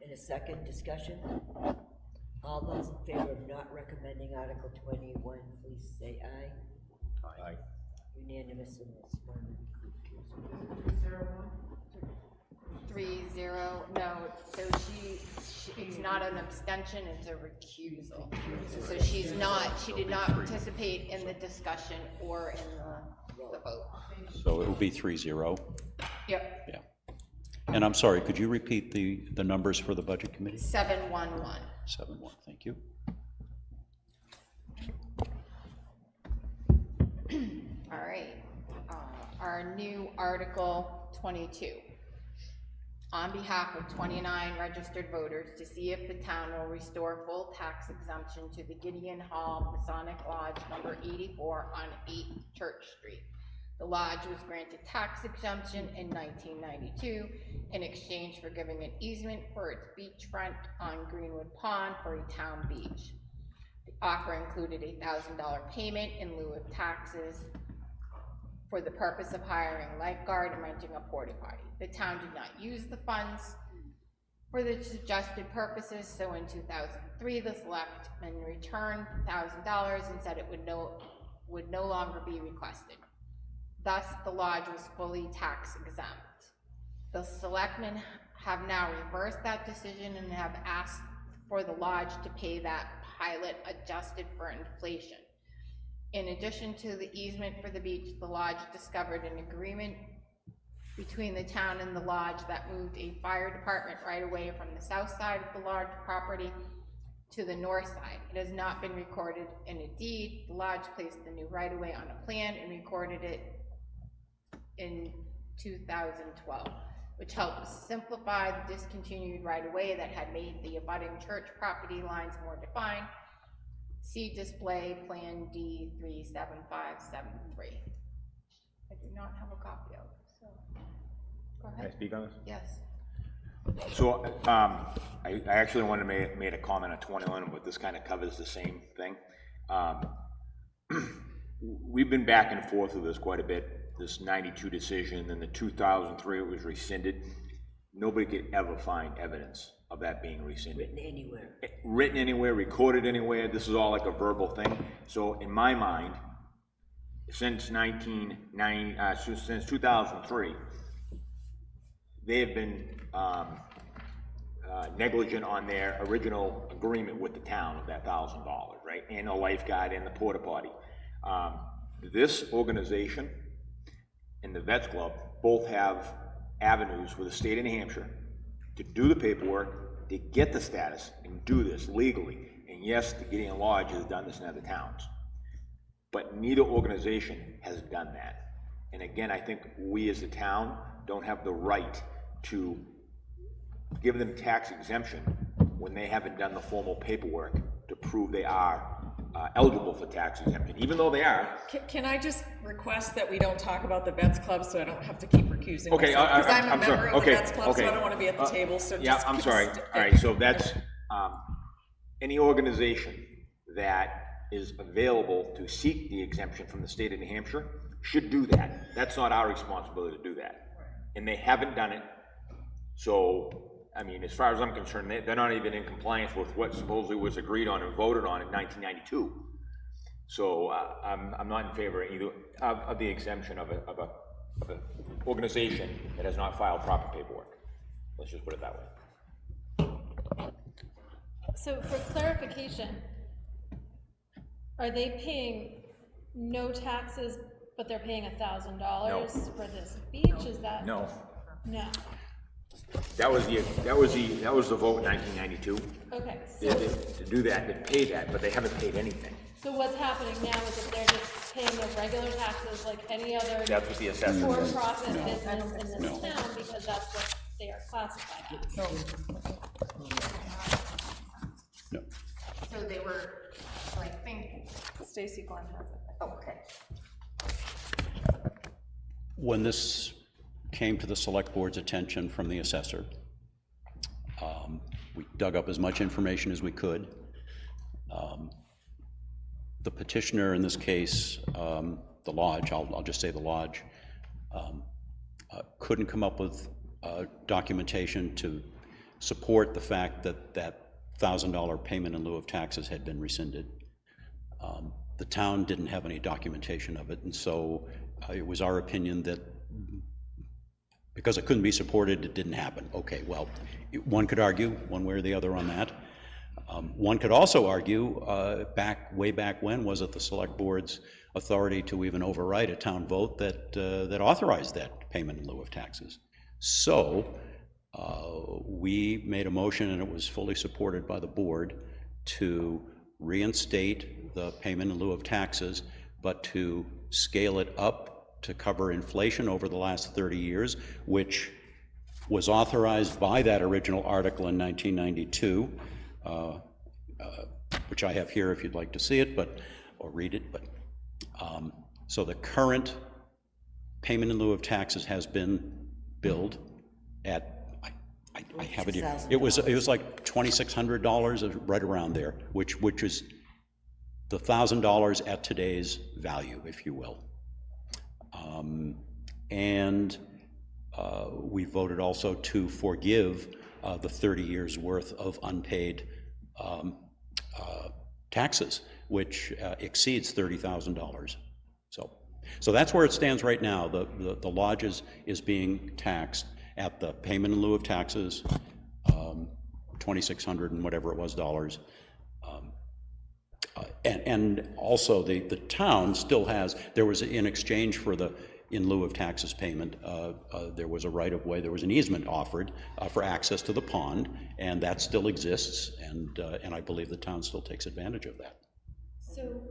in a second discussion. All those in favor of not recommending Article 21, please say aye. Aye. Unanimous in this one. 3-0, no, so it's not an abstention, it's a recusal. So she did not participate in the discussion or in the vote. So it will be 3-0. Yep, Yeah. And I'm sorry, could you repeat the numbers for the budget committee? 7-1-1. 7-1, thank you. All right, our new Article 22. On behalf of 29 registered voters, to see if the town will restore full tax exemption to the Gideon Hall Masonic Lodge number 84 on 8 Church Street. The lodge was granted tax exemption in 1992 in exchange for giving an easement for its beachfront on Greenwood Pond for a town beach. The offer included a $1,000 payment in lieu of taxes for the purpose of hiring a lifeguard and renting a porta potty. The town did not use the funds for the suggested purposes, so in 2003, the selectmen returned $1,000 and said it would no longer be requested. Thus, the lodge was fully tax exempt. The selectmen have now reversed that decision and have asked for the lodge to pay that pilot adjusted for inflation. In addition to the easement for the beach, the lodge discovered an agreement between the town and the lodge that moved a fire department right away from the south side of the lodge property to the north side. It has not been recorded in a deed. The lodge placed the new right of way on a plan and recorded it in 2012, which helped simplify the discontinued right of way that had made the abutting church property lines more defined. See display plan D37573. I do not have a copy of it, so go Can I ahead. speak on this? Yes. So, I actually wanted to make a comment on 21, but this kind of covers the same thing. We've been back and forth with this quite a bit, this 92 decision, then the 2003, it was rescinded. Nobody could ever find evidence of that being rescinded. Written anywhere, recorded anywhere, this is all like a verbal thing. So in my mind, since 2003, they have been negligent on their original agreement with the town of that $1,000, right? And the lifeguard and the porta potty. This organization and the Vets Club both have avenues with the state of New Hampshire to do the paperwork, to get the status, and do this legally. And yes, the Gideon Lodge has done this in other towns. But neither organization has done that. And again, I think we as a town don't have the right to give them tax exemption when they haven't done the formal paperwork to prove they are eligible for tax exemption, even though they are. Can I just request that we don't talk about the Vets Club so I don't have to keep recusing Okay, myself? Because I'm a I'm member sorry. of the Okay, Vets Club, so okay. I don't want to be at the table, so Yeah, just. I'm sorry. All right, so that's, any organization that is available to seek the exemption from the state of New Hampshire should do that. That's not our responsibility to do that. And they haven't done it. So, I mean, as far as I'm concerned, they're not even in compliance with what supposedly was agreed on and voted on in 1992. So I'm not in favor either of the exemption of a organization that has not filed proper paperwork. Let's just put it that way. So for clarification, are they paying no taxes, but they're paying $1,000 for this beach? Is that? No. No. That was the vote in 1992. Okay. To do that, to pay that, but they haven't paid anything. So what's happening now is that they're just paying their regular taxes like any other That's what the assessment says. for-profit business in this town, because that's what they are classified as. No. So they were, I think, Stacy Glenn has it. oh, okay. When this came to the select board's attention from the assessor, we dug up as much information as we could. The petitioner in this case, the lodge, I'll just say the lodge, couldn't come up with documentation to support the fact that that $1,000 payment in lieu of taxes had been rescinded. The town didn't have any documentation of it, and so it was our opinion that because it couldn't be supported, it didn't happen. Okay, well, one could argue one way or the other on that. One could also argue, way back when, was it the select board's authority to even override a town vote that authorized that payment in lieu of taxes. So we made a motion, and it was fully supported by the board, to reinstate the payment in lieu of taxes, but to scale it up to cover inflation over the last 30 years, which was authorized by that original article in 1992, which I have here if you'd like to see it, or read it. But so the current payment in lieu of taxes has been billed at, I have it here. It was like $2,600, right around there, which is the $1,000 at today's value, if you will. And we voted also to forgive the 30 years worth of unpaid taxes, which exceeds $30,000. So So that's where it stands right now. The lodge is being taxed at the payment in lieu of taxes, 2,600 and whatever it was dollars. And also the town still has, there was, in exchange for the in lieu of taxes payment, there was a right of way, there was an easement offered for access to the pond, and that still exists, and I believe the town still takes advantage of that. So,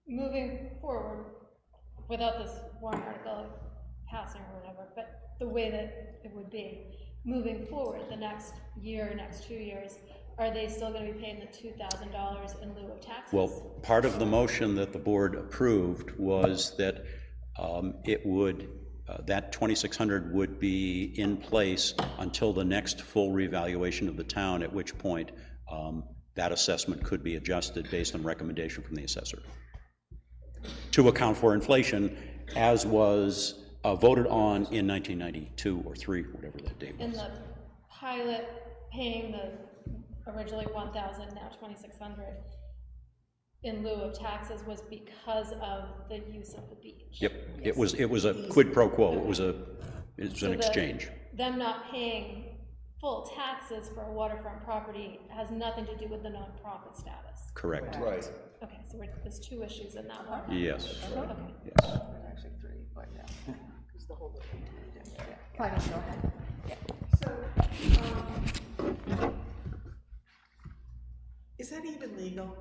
moving forward, without this warrant article passing or whatever, but the way that it would be, moving forward, the next year, next 2 years, are they still gonna be paying the $2,000 in lieu of taxes? Well, part of the motion that the board approved was that it would, that 2,600 would be in place until the next full revaluation of the town, at which point that assessment could be adjusted based on recommendation from the assessor to account for inflation, as was voted on in 1992 or 3, whatever that date was. And the pilot paying the originally 1,000, now 2,600 in lieu of taxes was because of the use of the beach. Yep, it was a quid pro quo. It was an exchange. Them not paying full taxes for a waterfront property has nothing to do with the nonprofit status. Correct. Right. Okay, so there's 2 issues in that one. Yes. Okay. Yes. Actually 3, but yeah. Because the whole. Fine, go ahead. So, is that even legal?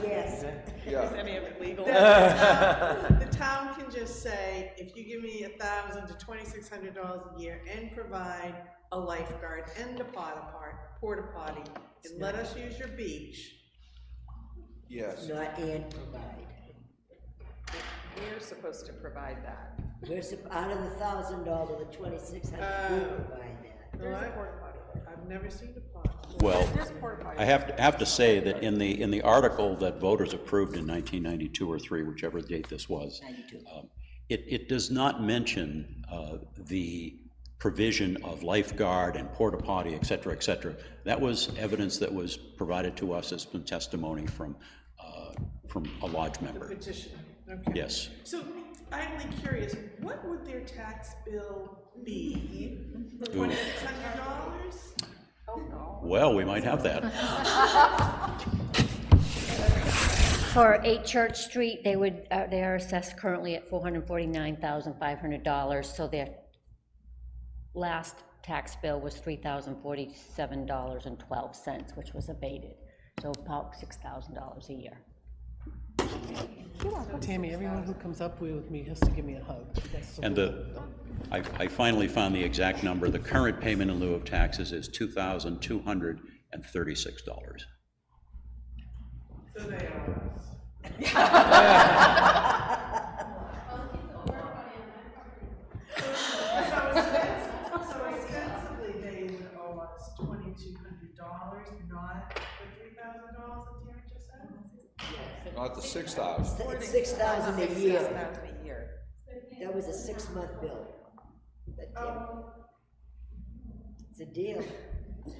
Yes. Yeah. Is any of it legal? The town can just say, if you give me $1,000 to $2,600 a year and provide a lifeguard and a porta potty, and let us use your beach. Yes. Not and provide. We're supposed to provide that. Out of the $1,000, the 2,600, we provide that. There's a porta potty there. I've never seen a potty. Well, I have to say that in the article that voters approved in 1992 or 3, whichever date this was, 92. It does not mention the provision of lifeguard and porta potty, et cetera, et cetera. That was evidence that was provided to us as testimony from a lodge member. Petitioner, okay. Yes. So, I'm really curious, what would their tax bill be? $2,600? Oh, no. Well, we might have that. For 8 Church Street, they are assessed currently at $449,500, so their last tax bill was $3,047.12, which was abated, so about $6,000 a year. Tammy, everyone who comes up with me has to give me a hug. And I finally found the exact number. The current payment in lieu of taxes is $2,236. So they are. So ostensibly, they would owe us $2,200, not the $3,000 that Tammy just said? Not the 6,000. It's $6,000 a year. $6,000 a year. That was a 6-month bill. It's a deal.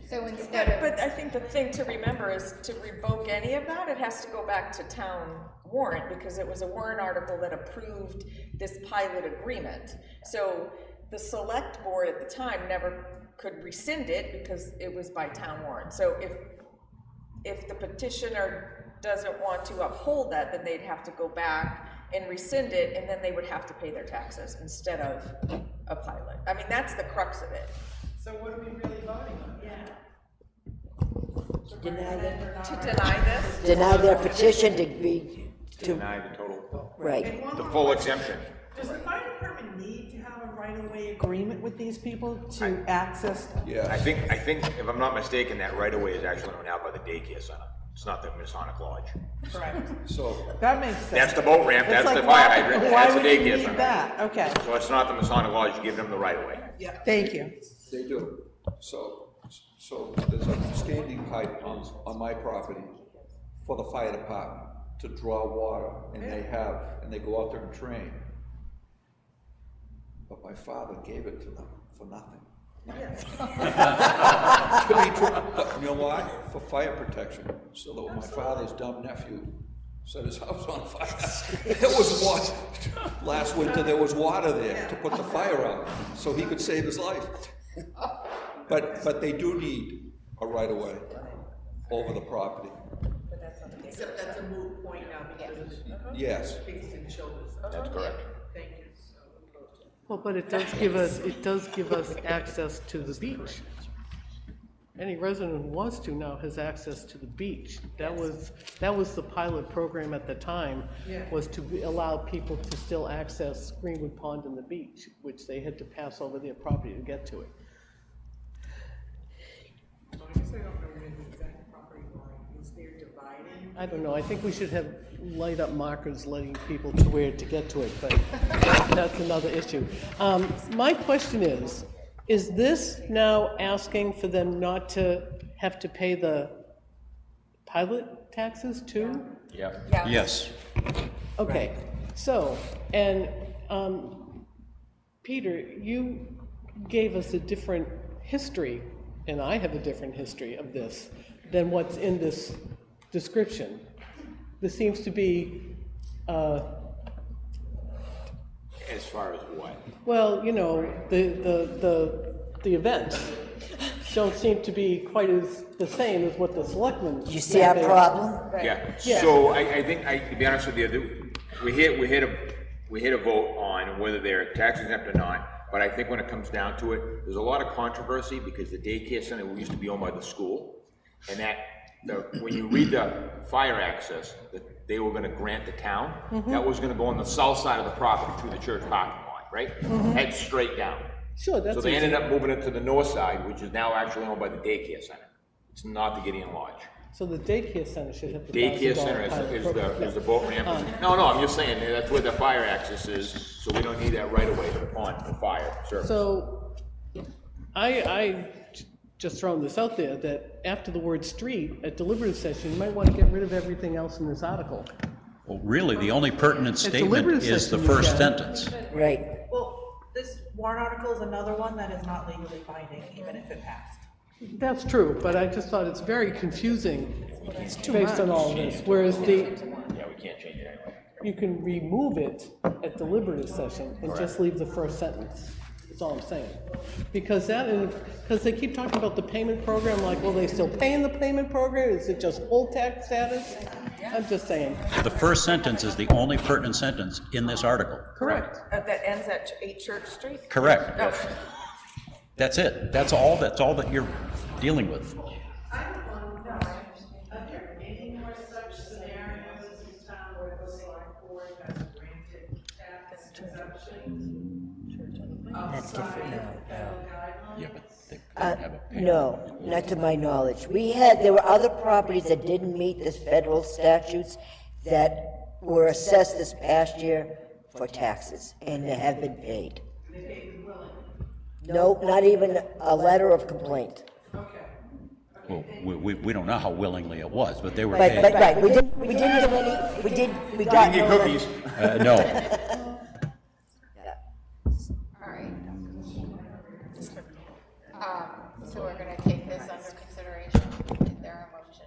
So instead of. But I think the thing to remember is to revoke any of that, it has to go back to town warrant, because it was a warrant article that approved this pilot agreement. So the select board at the time never could rescind it because it was by town warrant. So if the petitioner doesn't want to uphold that, then they'd have to go back and rescind it, and then they would have to pay their taxes instead of a pilot. I mean, that's the crux of it. So what are we really voting on? To deny them. To deny this? Deny their petition to be, Deny the total, right. And one the more full question. exemption. Does the fire department need to have a right-of-way agreement with these people to access? Yeah. I think, if I'm not mistaken, that right of way is actually owned out by the daycare center. It's not the Masonic Lodge. Correct. So, That makes sense. That's the boat ramp, It's that's like, the fire why- hydrant, why that's the would you daycare need center. that? Okay, So it's not the Masonic Lodge, you give them the right of way. thank you. they do. So there's a standing pipe on my property for the fire department to draw water, and they go out there and train. But my father gave it to them for nothing. But you know why? For fire protection, so that when my father's dumb nephew set his house on fire. There was water, last winter there was water there to put the fire out, so he could save his life. But they do need a right-of-way over the property. Except that's a moot point now because Yes. Kingston showed us. That's correct. Thank you. Well, but it does give us access to the beach. Any resident who wants to now has access to the beach. That was the pilot program at the time, was to allow people to still access Greenwood Pond and the beach, which they had to pass over their property to get to it. So I guess I don't know where the exact property line is. There dividing? I don't know, I think we should have light up markers letting people to where to get to it, but that's another issue. My question is this now asking for them not to have to pay the pilot taxes too? Yeah. Yes. Okay, so, and, Peter, you gave us a different history, and I have a different history of this than what's in this description. This seems to be, As far as what? well, you know, the events don't seem to be quite as the same as what the selectmen. You see our problem? Yeah, Yeah. so I think, to be honest with you, we hit a vote on whether they're tax exempt or not, but I think when it comes down to it, there's a lot of controversy because the daycare center used to be owned by the school, and when you read the fire access that they were gonna grant the town, that was gonna go on the south side of the property through the church parking lot, right? Head straight down. Sure, that's So they easy. ended up moving it to the north side, which is now actually owned by the daycare center. It's not the Gideon Lodge. So the daycare center should have the Daycare $1,000 center pilot is program. the boat ramp. No, I'm just saying, that's where the fire access is, so we don't need that right away to the pond for fire service. So, I just throwing this out there, that after the word street, at deliberative session, you might want to get rid of everything else in this article. Well, really, the only pertinent statement deliberative is the session, you first can. sentence. Right. Well, this warrant article is another one that is not legally binding, even if it passed. That's true, but I just thought it's very confusing based on all of this, whereas Yeah, we can't change it anyway. you can remove it at deliberative session and just leave the first sentence. That's all I'm saying. Because they keep talking about the payment program, like, will they still pay in the payment program? Is it just full tax status? I'm just saying. The first sentence is the only pertinent sentence in this article. Correct. That ends at 8 Church Street? Correct. No. That's it. That's all that you're dealing with. I have one question. Are there any more such scenarios in town where the select board has granted tax exemptions outside of federal guidelines? Yeah, but they don't have a payment. No, not to my knowledge. There were other properties that didn't meet the federal statutes that were assessed this past year for taxes, and they have been paid. They paid them willingly. No, not even a letter of complaint. Well, we don't know how willingly it was, but they were But, paid. right, we didn't get any, we got Get no. cookies. No. All right. So we're gonna take this under consideration. Is there a motion?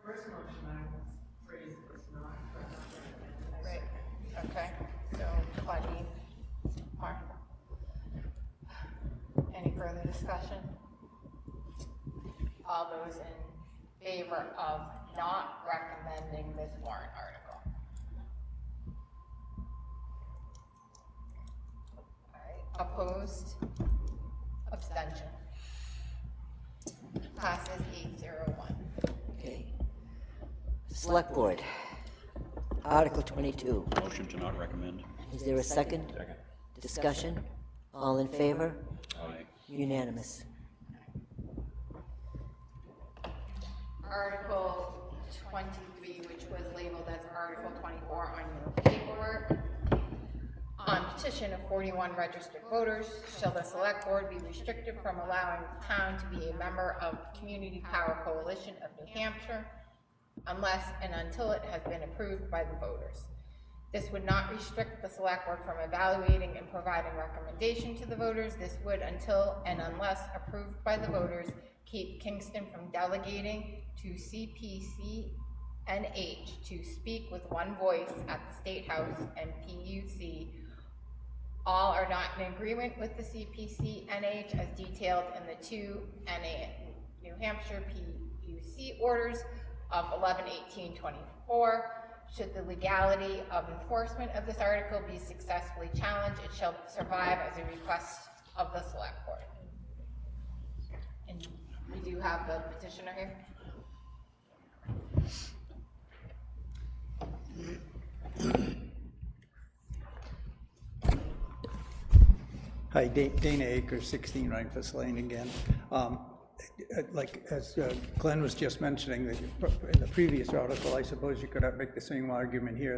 First motion I would phrase it as not. Right, okay, so Claudine, Mark. Any further discussion? All those in favor of not recommending this warrant article? All right, opposed? Abstention? Passes 801. Okay. Select Board, Article 22. Motion to not recommend. Is there a second? Second. Discussion? All in favor? Aye. Unanimous. Article 23, which was labeled as Article 24 on your paperwork. On petition of 41 registered voters, shall the select board be restricted from allowing the town to be a member of Community Power Coalition of New Hampshire unless and until it has been approved by the voters. This would not restrict the select board from evaluating and providing recommendation to the voters. This would, until and unless approved by the voters, keep Kingston from delegating to CPC NH to speak with one voice at the State House and PUC. All are not in agreement with the CPC NH as detailed in the two New Hampshire PUC orders of 11/18/24. Should the legality of enforcement of this article be successfully challenged, it shall survive as a request of the select board. And we do have the petitioner here. Hi, Dana Akers, 16 Rhinefest Lane again. Like, as Glenn was just mentioning, that in the previous article, I suppose you could make the same argument here.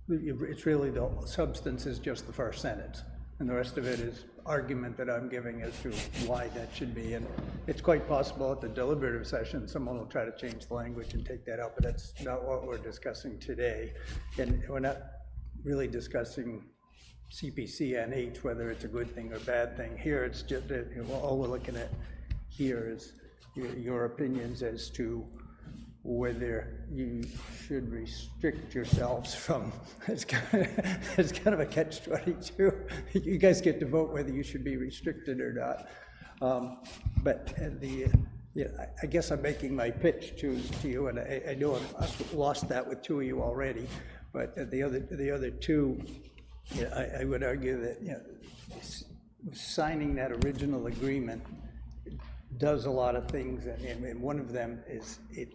It's really the substance is just the first sentence, and the rest of it is argument that I'm giving as to why that should be. And it's quite possible at the deliberative session, someone will try to change the language and take that out, but that's not what we're discussing today. And we're not really discussing CPC NH, whether it's a good thing or bad thing. Here, it's just that, all we're looking at here is your opinions as to whether you should restrict yourselves from, it's kind of a catch-22. You guys get to vote whether you should be restricted or not. But I guess I'm making my pitch to you, and I know I've lost that with two of you already, but the other two, I would argue that signing that original agreement does a lot of things, and one of them is it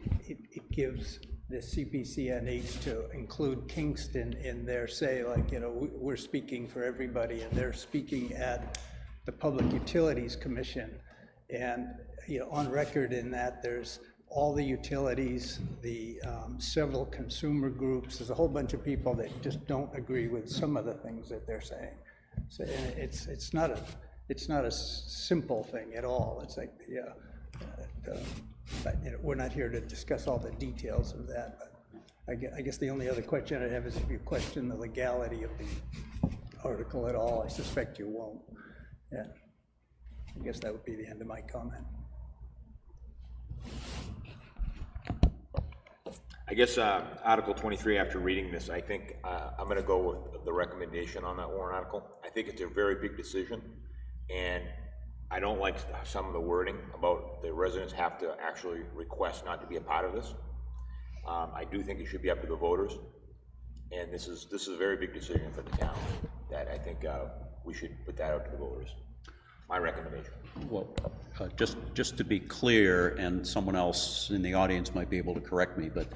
gives the CPCNH to include Kingston in their say, like, we're speaking for everybody, and they're speaking at the Public Utilities Commission, and on record in that there's all the utilities, the several consumer groups. There's a whole bunch of people that just don't agree with some of the things that they're saying. So it's not a simple thing at all. It's like, but, we're not here to discuss all the details of that. But I guess the only other question I have is if you question the legality of the article at all. I suspect you won't. Yeah, I guess that would be the end of my comment. I guess Article 23, after reading this, I think I'm going to go with the recommendation on that warrant article. I think it's a very big decision, and I don't like some of the wording about the residents have to actually request not to be a part of this. I do think it should be up to the voters, and this is a very big decision for the town that I think we should put that out to the voters. My recommendation. Well, just to be clear, and someone else in the audience might be able to correct me, but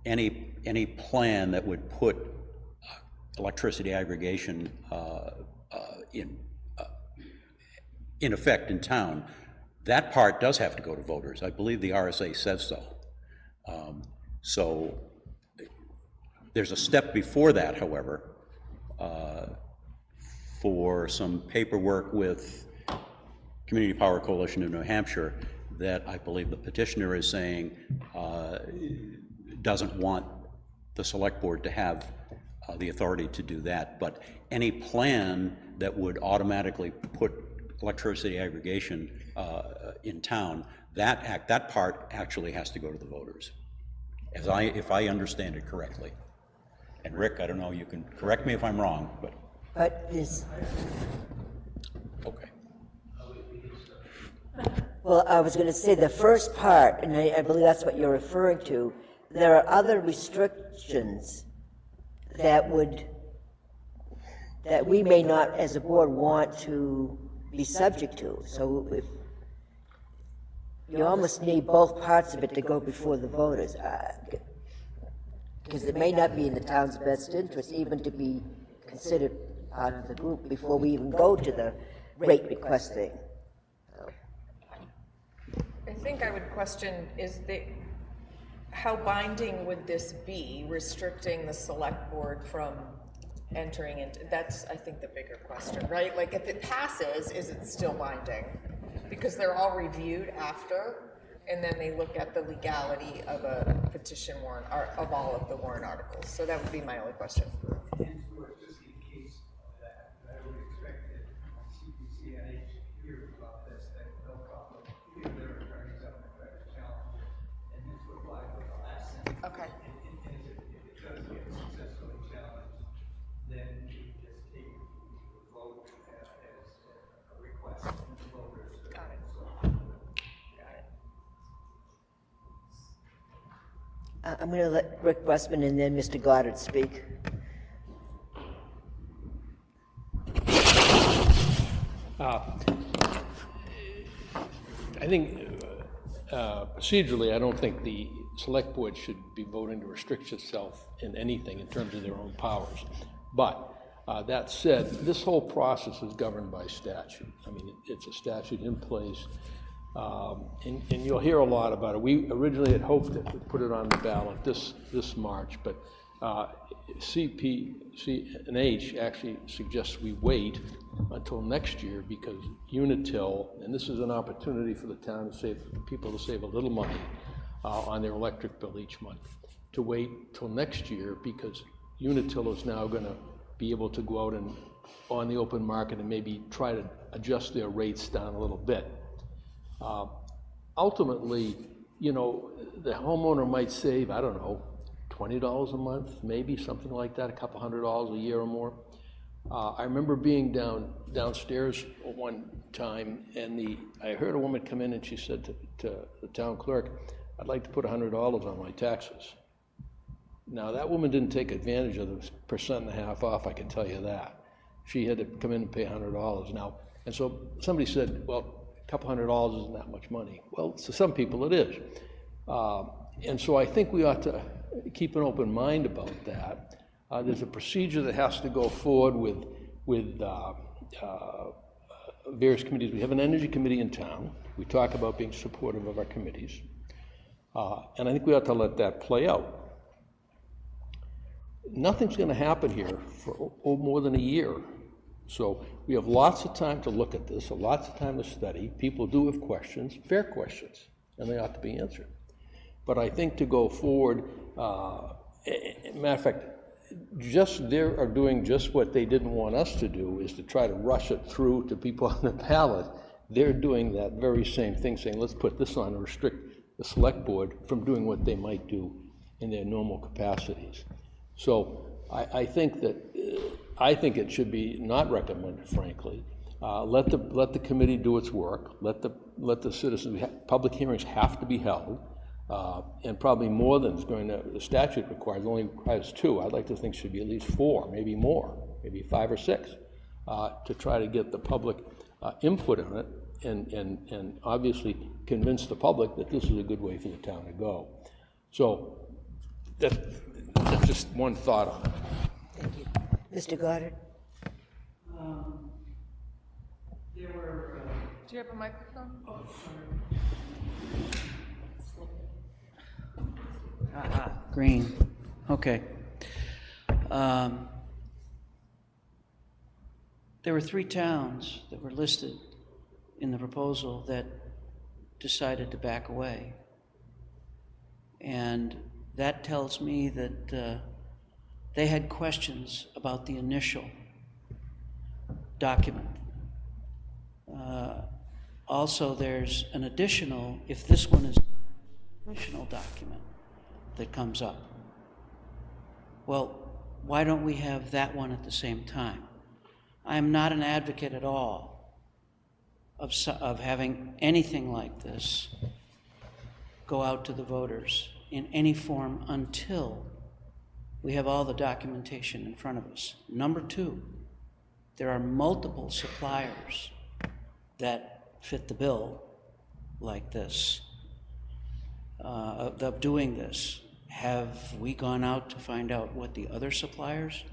any plan that would put electricity aggregation in effect in town, that part does have to go to voters. I believe the RSA says so. So there's a step before that, however, for some paperwork with Community Power Coalition of New Hampshire that I believe the petitioner is saying doesn't want the select board to have the authority to do that. But any plan that would automatically put electricity aggregation in town, that part actually has to go to the voters, if I understand it correctly. And Rick, I don't know, you can correct me if I'm wrong, but is... Okay. Well, I was going to say the first part, and I believe that's what you're referring to, there are other restrictions that we may not, as a board, want to be subject to. So if you almost need both parts of it to go before the voters, because it may not be in the town's best interest even to be considered part of the group before we even go to the rate request thing. I think I would question how binding would this be, restricting the select board from entering into, that's, I think, the bigger question, right? Like, if it passes, is it still binding? Because they're all reviewed after, and then they look at the legality of a petition warrant, or of all of the warrant articles. So that would be my only question. I'm going to let Rick Bussman and then Mr. Goddard speak. I think procedurally, I don't think the select board should be voting to restrict itself in anything in terms of their own powers. But that said, this whole process is governed by statute. I mean, it's a statute in place, and you'll hear a lot about it. We originally had hoped that we'd put it on the ballot this March, but CPC&H actually suggests we wait until next year because Unitil, and this is an opportunity for the town to save people to save a little money on their electric bill each month, to wait till next year because Unitil is now going to be able to go out and on the open market and maybe try to adjust their rates down a little bit. Ultimately, you know, the homeowner might save, I don't know, $20 a month, maybe something like that, a couple $100 a year or more. I remember being downstairs one time, and I heard a woman come in and she said to the town clerk, "I'd like to put $100 on my taxes." Now that woman didn't take advantage of the 1.5% off, I can tell you that. She had to come in and pay $100 now. And so somebody said, well, a couple $100 isn't that much money. Well, to some people it is. And so I think we ought to keep an open mind about that. There's a procedure that has to go forward with various committees. We have an energy committee in town. We talk about being supportive of our committees. And I think we ought to let that play out. Nothing's going to happen here for more than a year. So we have lots of time to look at this, lots of time to study. People do have questions, fair questions, and they ought to be answered. But I think to go forward, matter of fact, they are doing just what they didn't want us to do, is to try to rush it through to people on the ballot. They're doing that very same thing, saying, let's put this on to restrict the select board from doing what they might do in their normal capacities. So I think it should be not recommended, frankly. Let the committee do its work. Let the citizens, public hearings have to be held. And probably more than the statute requires, only requires 2. I'd like to think should be at least 4, maybe more, maybe 5 or 6, to try to get the public input on it and obviously convince the public that this is a good way for the town to go. So that's just one thought on it. Thank you. Mr. Goddard? There were... Do you have a microphone? Oh, sorry. Green, okay. There were 3 towns that were listed in the proposal that decided to back away. And that tells me that they had questions about the initial document. Also, there's an additional, if this one is an additional document that comes up. Well, why don't we have that one at the same time? I am not an advocate at all of having anything like this go out to the voters in any form until we have all the documentation in front of us. Number 2, there are multiple suppliers that fit the bill like this, of doing this. Have we gone out to find out what the other suppliers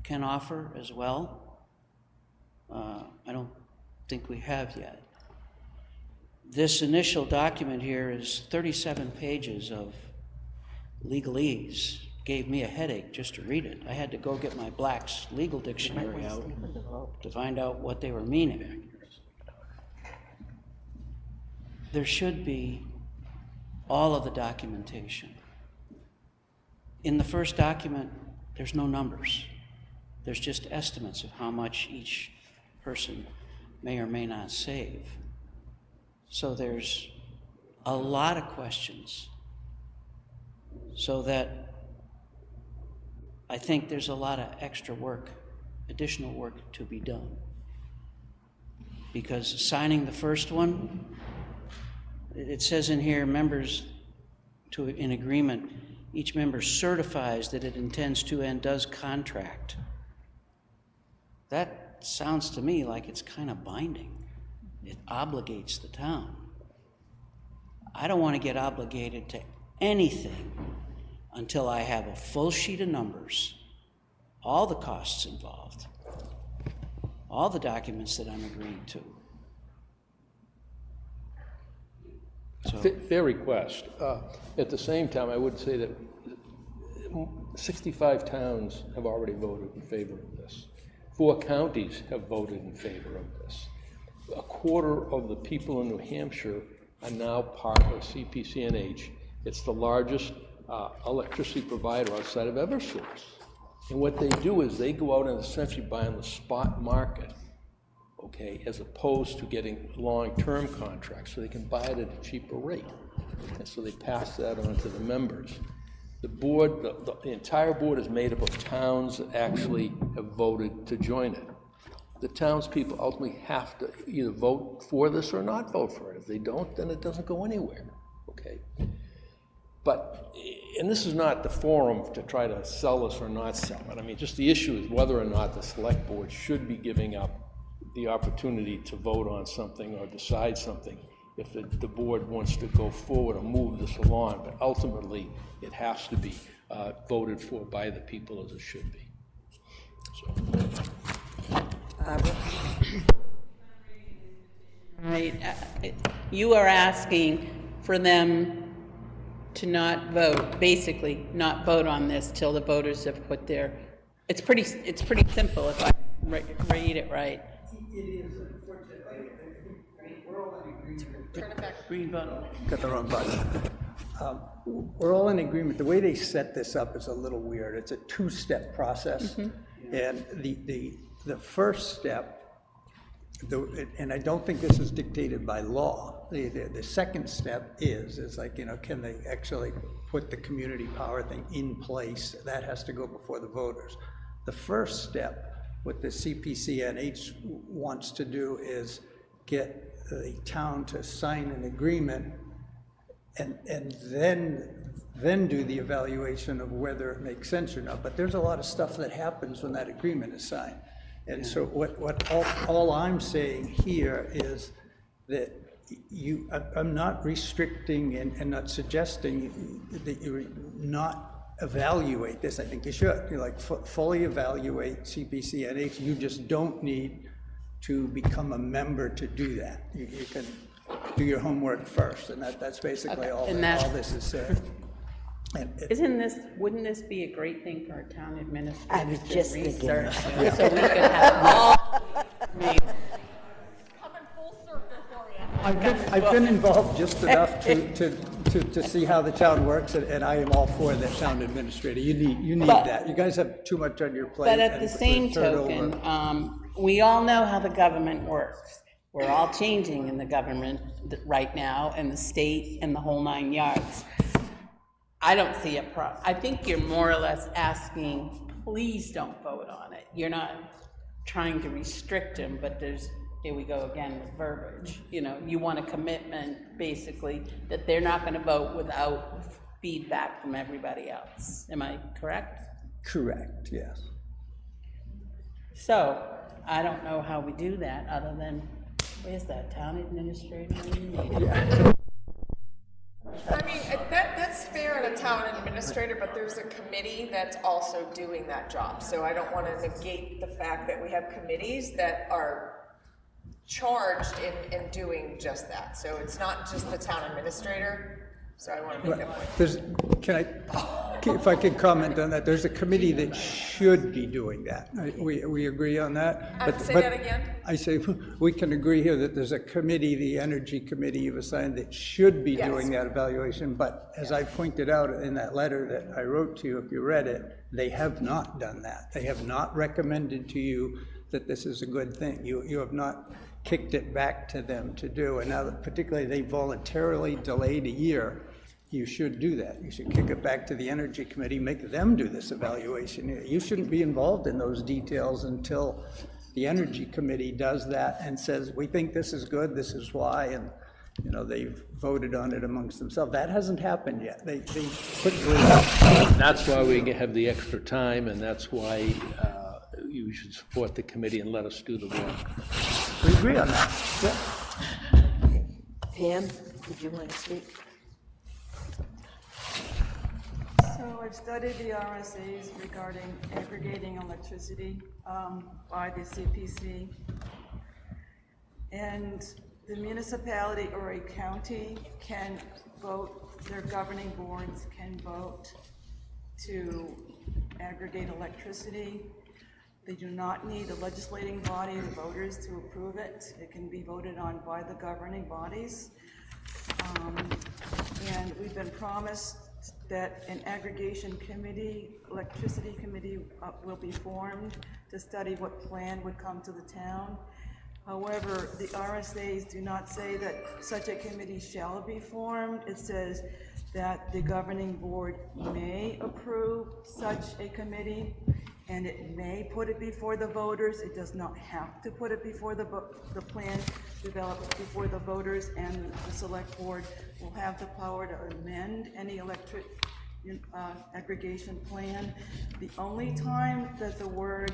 can offer as well? I don't think we have yet. This initial document here is 37 pages of legalese. Gave me a headache just to read it. I had to go get my Black's Legal Dictionary out to find out what they were meaning. There should be all of the documentation. In the first document, there's no numbers. There's just estimates of how much each person may or may not save. So there's a lot of questions. So that I think there's a lot of extra work, additional work to be done. Because signing the first one, it says in here, members in agreement each member certifies that it intends to and does contract. That sounds to me like it's kind of binding. It obligates the town. I don't want to get obligated to anything until I have a full sheet of numbers, all the costs involved, all the documents that I'm agreeing to. So, Fair request. At the same time, I would say that 65 towns have already voted in favor of this. 4 counties have voted in favor of this. A quarter of the people in New Hampshire are now part of CPCNH. It's the largest electricity provider outside of Eversource. And what they do is they go out and essentially buy on the spot market, okay, as opposed to getting long-term contracts, so they can buy it at a cheaper rate. And so they pass that on to the members. The board, the entire board is made up of towns that actually have voted to join it. The townspeople ultimately have to either vote for this or not vote for it. If they don't, then it doesn't go anywhere, okay? But, and this is not the forum to try to sell this or not sell it. I mean, just the issue is whether or not the select board should be giving up the opportunity to vote on something or decide something if the board wants to go forward or move this along, but ultimately it has to be voted for by the people as it should be. So. Right, you are asking for them to not vote, basically not vote on this till the voters have put their, it's pretty simple if I read it right. It is, unfortunately, we're all in agreement. Turn it back. green button. Got the wrong button. We're all in agreement. The way they set this up is a little weird. It's a 2-step process. And the first step, and I don't think this is dictated by law. The second step is like, you know, can they actually put the community power thing in place? That has to go before the voters. The first step, what the CPCNH wants to do is get the town to sign an agreement and then do the evaluation of whether it makes sense or not. But there's a lot of stuff that happens when that agreement is signed. And so all I'm saying here is that I'm not restricting and not suggesting that you not evaluate this. I think you should. You like fully evaluate CPCNH. You just don't need to become a member to do that. You can do your homework first, and that's basically all this is saying. Wouldn't this be a great thing for our town administrator I was just to thinking research? that. So we could have all, Coming full circle for you. I've been involved just enough to see how the town works, and I am all for that town administrator. You need that. You guys have too much on your plate. but at the same token, we all know how the government works. We're all changing in the government right now, and the state, and the whole 9 yards. I don't see a problem. I think you're more or less asking, please don't vote on it. You're not trying to restrict them, but here we go again with verbiage. You know, you want a commitment, basically, that they're not going to vote without feedback from everybody else. Am I correct? Correct, yes. So, I don't know how we do that, other than, where's that town administrator? I mean, that's fair in a town administrator, but there's a committee that's also doing that job. So I don't want to negate the fact that we have committees that are charged in doing just that. So it's not just the town administrator. So I want to make that point. If I could comment on that, there's a committee that should be doing that. We agree on that? Say that again? I say, we can agree here that there's a committee, the Energy Committee you've assigned, that should be doing that evaluation, but as I pointed out in that letter that I wrote to you, if you read it, they have not done that. They have not recommended to you that this is a good thing. You have not kicked it back to them to do, and now that particularly they voluntarily delayed a year, you should do that. You should kick it back to the Energy Committee, make them do this evaluation. You shouldn't be involved in those details until the Energy Committee does that and says, we think this is good, this is why, you know, they've voted on it amongst themselves. That hasn't happened yet. They quickly. That's why we have the extra time, and that's why you should support the committee and let us do the work. We agree on that. Yeah. Pam, did you want to speak? So I've studied the RSAs regarding aggregating electricity by the CPC. And the municipality or a county can vote, their governing boards can vote to aggregate electricity. They do not need a legislating body, the voters, to approve it. It can be voted on by the governing bodies. And we've been promised that an aggregation committee, electricity committee will be formed to study what plan would come to the town. However, the RSAs do not say that such a committee shall be formed. It says that the governing board may approve such a committee, and it may put it before the voters. It does not have to put it before the plan developed before the voters, and the select board will have the power to amend any electric aggregation plan. The only time that the word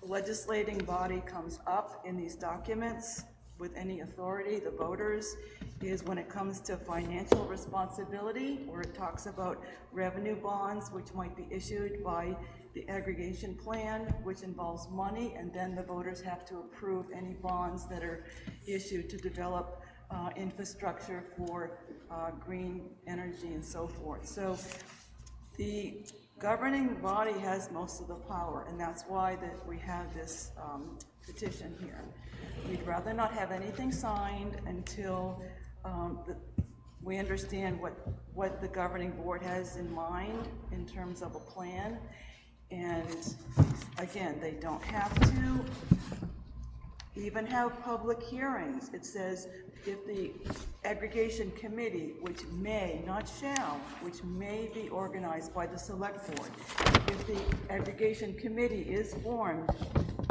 legislating body comes up in these documents with any authority, the voters, is when it comes to financial responsibility, where it talks about revenue bonds, which might be issued by the aggregation plan, which involves money, and then the voters have to approve any bonds that are issued to develop infrastructure for green energy and so forth. So the governing body has most of the power, and that's why that we have this petition here. We'd rather not have anything signed until we understand what the governing board has in mind in terms of a plan. And again, they don't have to even have public hearings. It says if the aggregation committee, which may, not shall, which may be organized by the select board, if the aggregation committee is formed,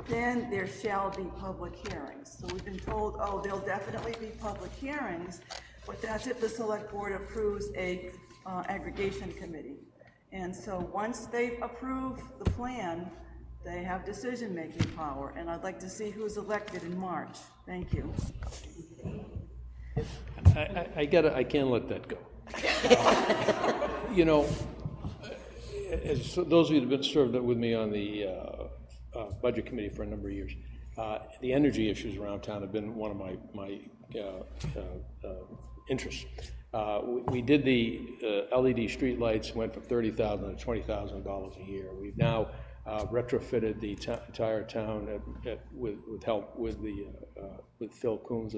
then there shall be public hearings. So we've been told, oh, there'll definitely be public hearings, but that's if the select board approves a aggregation committee. And so once they approve the plan, they have decision-making power, and I'd like to see who's elected in March. Thank you. I can't let that go. You know, as those of you that have been served with me on the budget committee for a number of years, the energy issues around town have been one of my interests. We did the LED street lights, went from $30,000 to $20,000 a year. We've now retrofitted the entire town with help with Phil Coombs,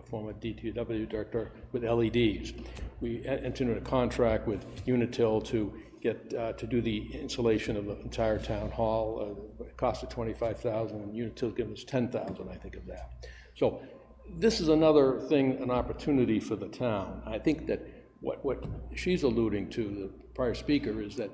former DTW director, with LEDs. We entered into a contract with Unitil to get to do the installation of the entire town hall. It cost us $25,000, and Unitil's given us $10,000, I think, of that. So this is another thing, an opportunity for the town. I think that what she's alluding to, the prior speaker, is that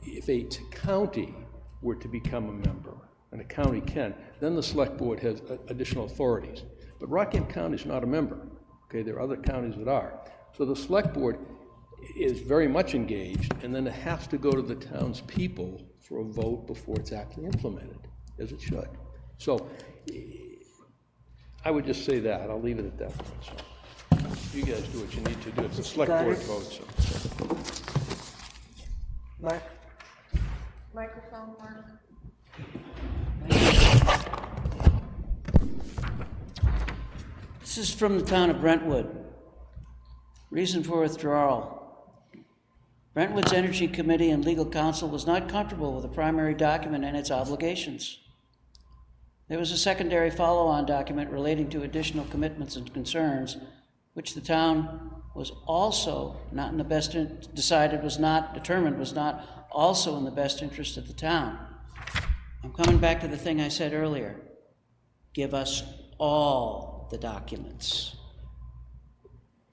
if a county were to become a member, and a county can, then the select board has additional authorities. But Rockingham County is not a member. Okay, there are other counties that are. So the select board is very much engaged, and then it has to go to the town's-people for a vote before it's actually implemented, as it should. So I would just say that. I'll leave it at that point. So you guys do what you need to do. It's a select board vote. So. Mark? Microphone, Mark. This is from the town of Brentwood. Reason for withdrawal. Brentwood's Energy Committee and Legal Counsel was not comfortable with the primary document and its obligations. There was a secondary follow-on document relating to additional commitments and concerns, which the town was also not in the best, determined was not also in the best interest of the town. I'm coming back to the thing I said earlier. Give us all the documents.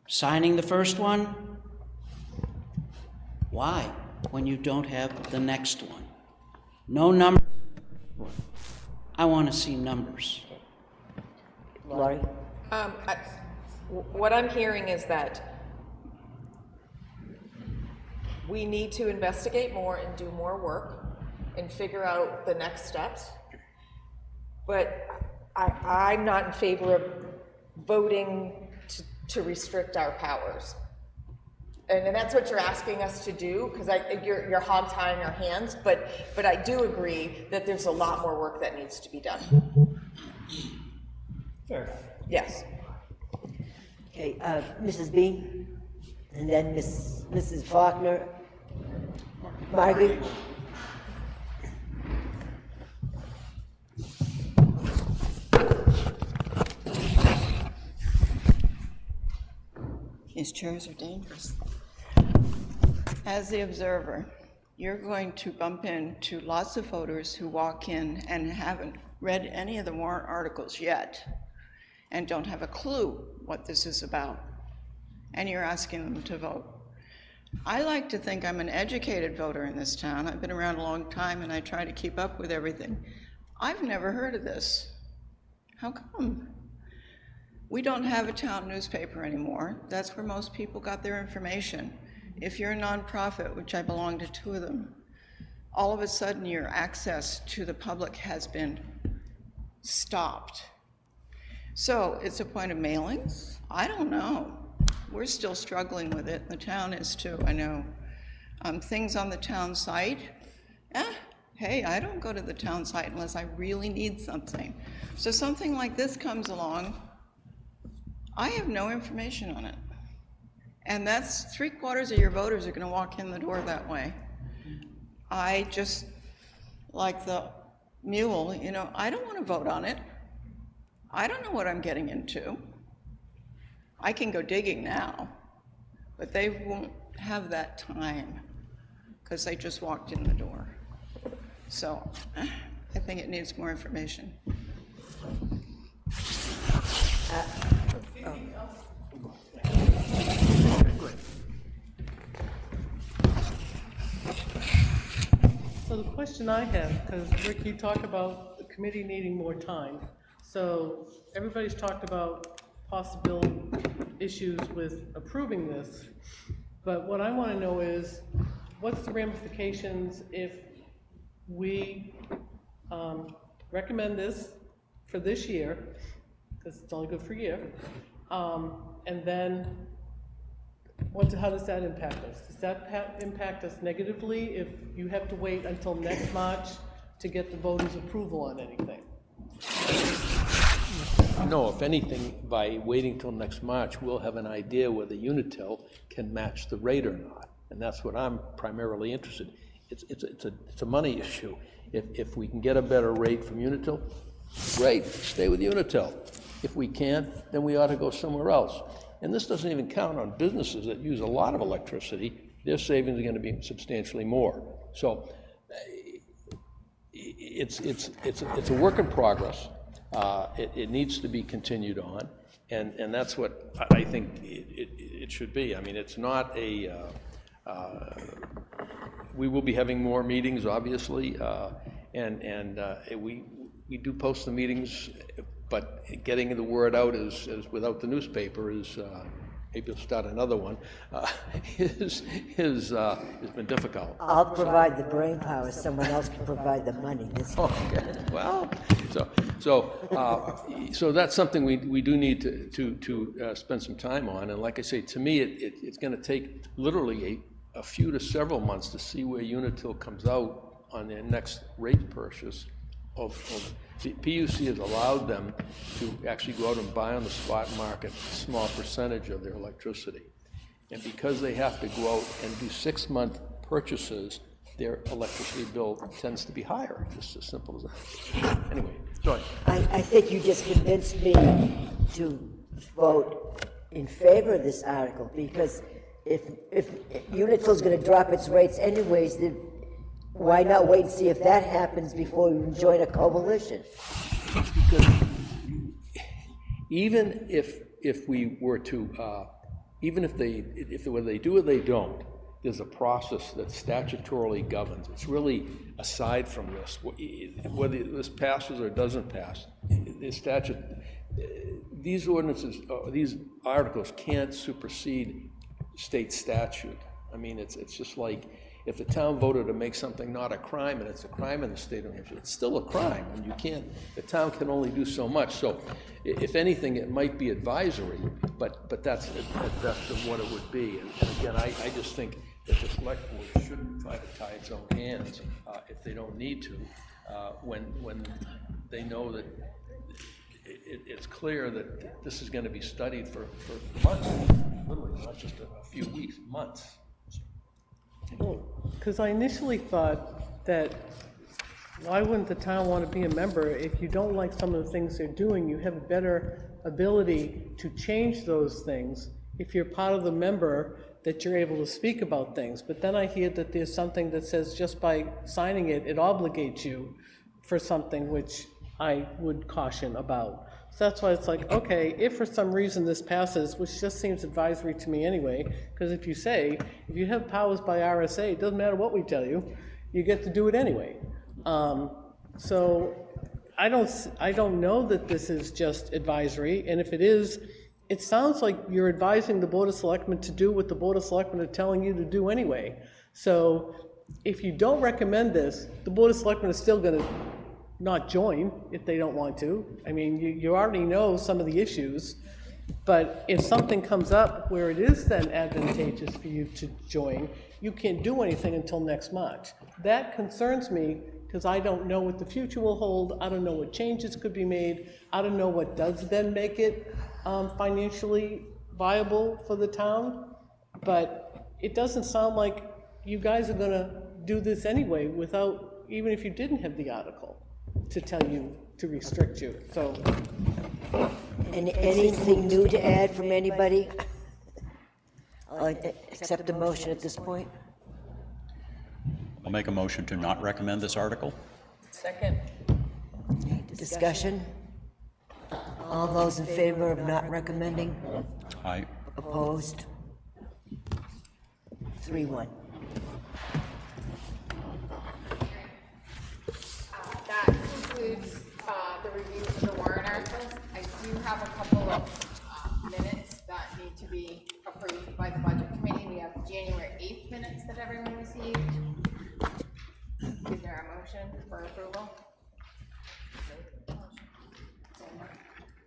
Signing the first one? Why, when you don't have the next one? No number. I want to see numbers. Laurie? What I'm hearing is that we need to investigate more and do more work and figure out the next steps. But I'm not in favor of voting to restrict our powers. And that's what you're asking us to do, because you're hog tying our hands, but I do agree that there's a lot more work that needs to be done. Fair enough. Yes. Okay, Mrs. B, and then Mrs. Faulkner. Margaret? These chairs are dangerous. As the observer, you're going to bump into lots of voters who walk in and haven't read any of the warrant articles yet and don't have a clue what this is about, and you're asking them to vote. I like to think I'm an educated voter in this town. I've been around a long time and I try to keep up with everything. I've never heard of this. How come? We don't have a town newspaper anymore. That's where most people got their information. If you're a nonprofit, which I belong to 2 of them, all of a sudden your access to the public has been stopped. So it's a point of mailings? I don't know. We're still struggling with it. The town is too, I know. Things on the town site, hey, I don't go to the town site unless I really need something. So something like this comes along, I have no information on it. And that's 3/4 of your voters are gonna walk in the door that way. I just, like the mule, you know, I don't wanna vote on it. I don't know what I'm getting into. I can go digging now, but they won't have that time because they just walked in the door. So I think it needs more information. So the question I have, because Rick, you talk about the committee needing more time. So everybody's talked about possible issues with approving this. But what I want to know is, what's the ramifications if we recommend this for this year, because it's only good for a year, and then how does that impact us? Does that impact us negatively if you have to wait until next March to get the voters' approval on anything? No, if anything, by waiting till next March, we'll have an idea whether Unitil can match the rate or not, and that's what I'm primarily interested in. It's a money issue. If we can get a better rate from Unitil, great, stay with Unitil. If we can't, then we ought to go somewhere else. And this doesn't even count on businesses that use a lot of electricity. Their savings are going to be substantially more. So it's a work in progress. It needs to be continued on, and that's what I think it should be. I mean, it's not a, we will be having more meetings, obviously, and we do post the meetings, but getting the word out is without the newspaper is, maybe we'll start another one, has been difficult. I'll provide the brain power, someone else can provide the money. Okay, well, so that's something we do need to spend some time on, and like I say, to me, it's gonna take literally a few to several months to see where Unitil comes out on their next rate purchase of the PUC has allowed them to actually go out and buy on the spot market a small percentage of their electricity. And because they have to go out and do 6-month purchases, their electricity bill tends to be higher, just as simple as that. Anyway, sorry. I think you just convinced me to vote in favor of this article, because if Unitil's gonna drop its rates anyways, then why not wait and see if that happens before we join a coalition? Because even if we were to, even if whether they do or they don't, there's a process that statutorily governs. It's really aside from this, whether this passes or doesn't pass. The statute these ordinances, these articles can't supersede state statute. I mean, it's just like, if the town voted to make something not a crime, and it's a crime in the state of New Hampshire, it's still a crime, and you can't, the town can only do so much. So, if anything, it might be advisory, but that's at best of what it would be. And again, I just think that the select board shouldn't try to tie its own hands if they don't need to, when they know that it's clear that this is going to be studied for months, literally, not just a few weeks, months. Because I initially thought that, why wouldn't the town want to be a member? If you don't like some of the things they're doing, you have a better ability to change those things if you're part of the member, that you're able to speak about things. But then I hear that there's something that says just by signing it, it obligates you for something, which I would caution about. So that's why it's like, okay, if for some reason this passes, which just seems advisory to me anyway, because if you have powers by RSA, it doesn't matter what we tell you, you get to do it anyway. So I don't know that this is just advisory, and if it is, it sounds like you're advising the Board of Selectmen to do what the Board of Selectmen are telling you to do anyway. So if you don't recommend this, the Board of Selectmen is still gonna not join if they don't want to. I mean, you already know some of the issues, but if something comes up where it is then advantageous for you to join, you can't do anything until next March. That concerns me, because I don't know what the future will hold. I don't know what changes could be made. I don't know what does then make it financially viable for the town. But it doesn't sound like you guys are gonna do this anyway without, even if you didn't have the article to tell you to restrict you, so. Anything new to add from anybody? I'll accept a motion at this point. I'll make a motion to not recommend this article. Second. Discussion? All those in favor of not recommending? Aye. Opposed? 3-1. That concludes the review of the warrant articles. I do have a couple of minutes that need to be approved by the budget committee. We have January 8th minutes that everyone received. Is there a motion for approval?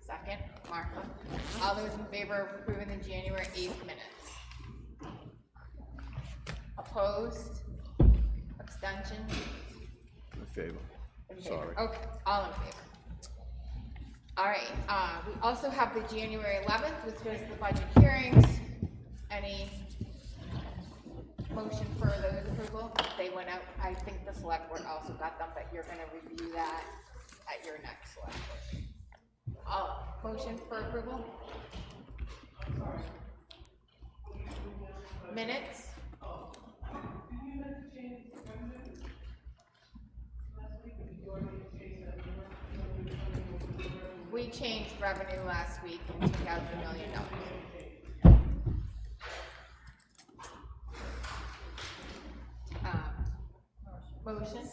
Second, Martha. All those in favor of approving the January 8th minutes? Opposed? Abstention? In favor. In favor. Sorry. Okay, all in favor. All right, we also have the January 11th, which was the budget hearings. Any motion for those approval? They went out, I think the select board also got them, but you're gonna review that at your next select board. Motion for approval? Minutes? We changed revenue last week and took out $1 million. Motion,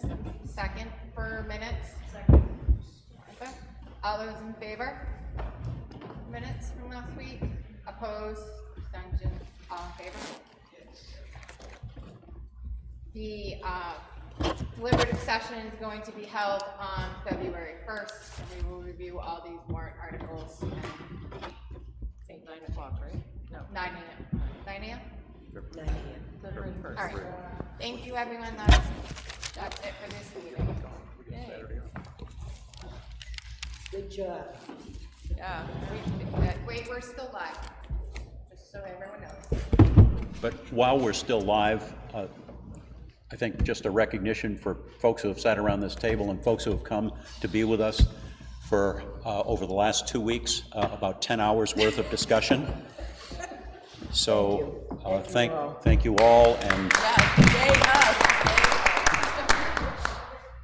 second for minutes? Second. Okay. All those in favor? Minutes from last week? Opposed? Abstention? All in favor? The deliberative session is going to be held on February 1st, and we will review all these warrant articles. At 9 o'clock, right? No. 9 a.m. 9 a.m.? 9 a.m. All right. Thank you, everyone. That's it for this meeting. Good job. Yeah. Wait, we're still live, just so everyone knows. But while we're still live, I think just a recognition for folks who have sat around this table and folks who have come to be with us for over the last 2 weeks, about 10 hours worth of discussion. So thank you all, and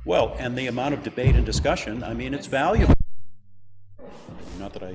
well, and the amount of debate and discussion, I mean, it's valuable. Not that I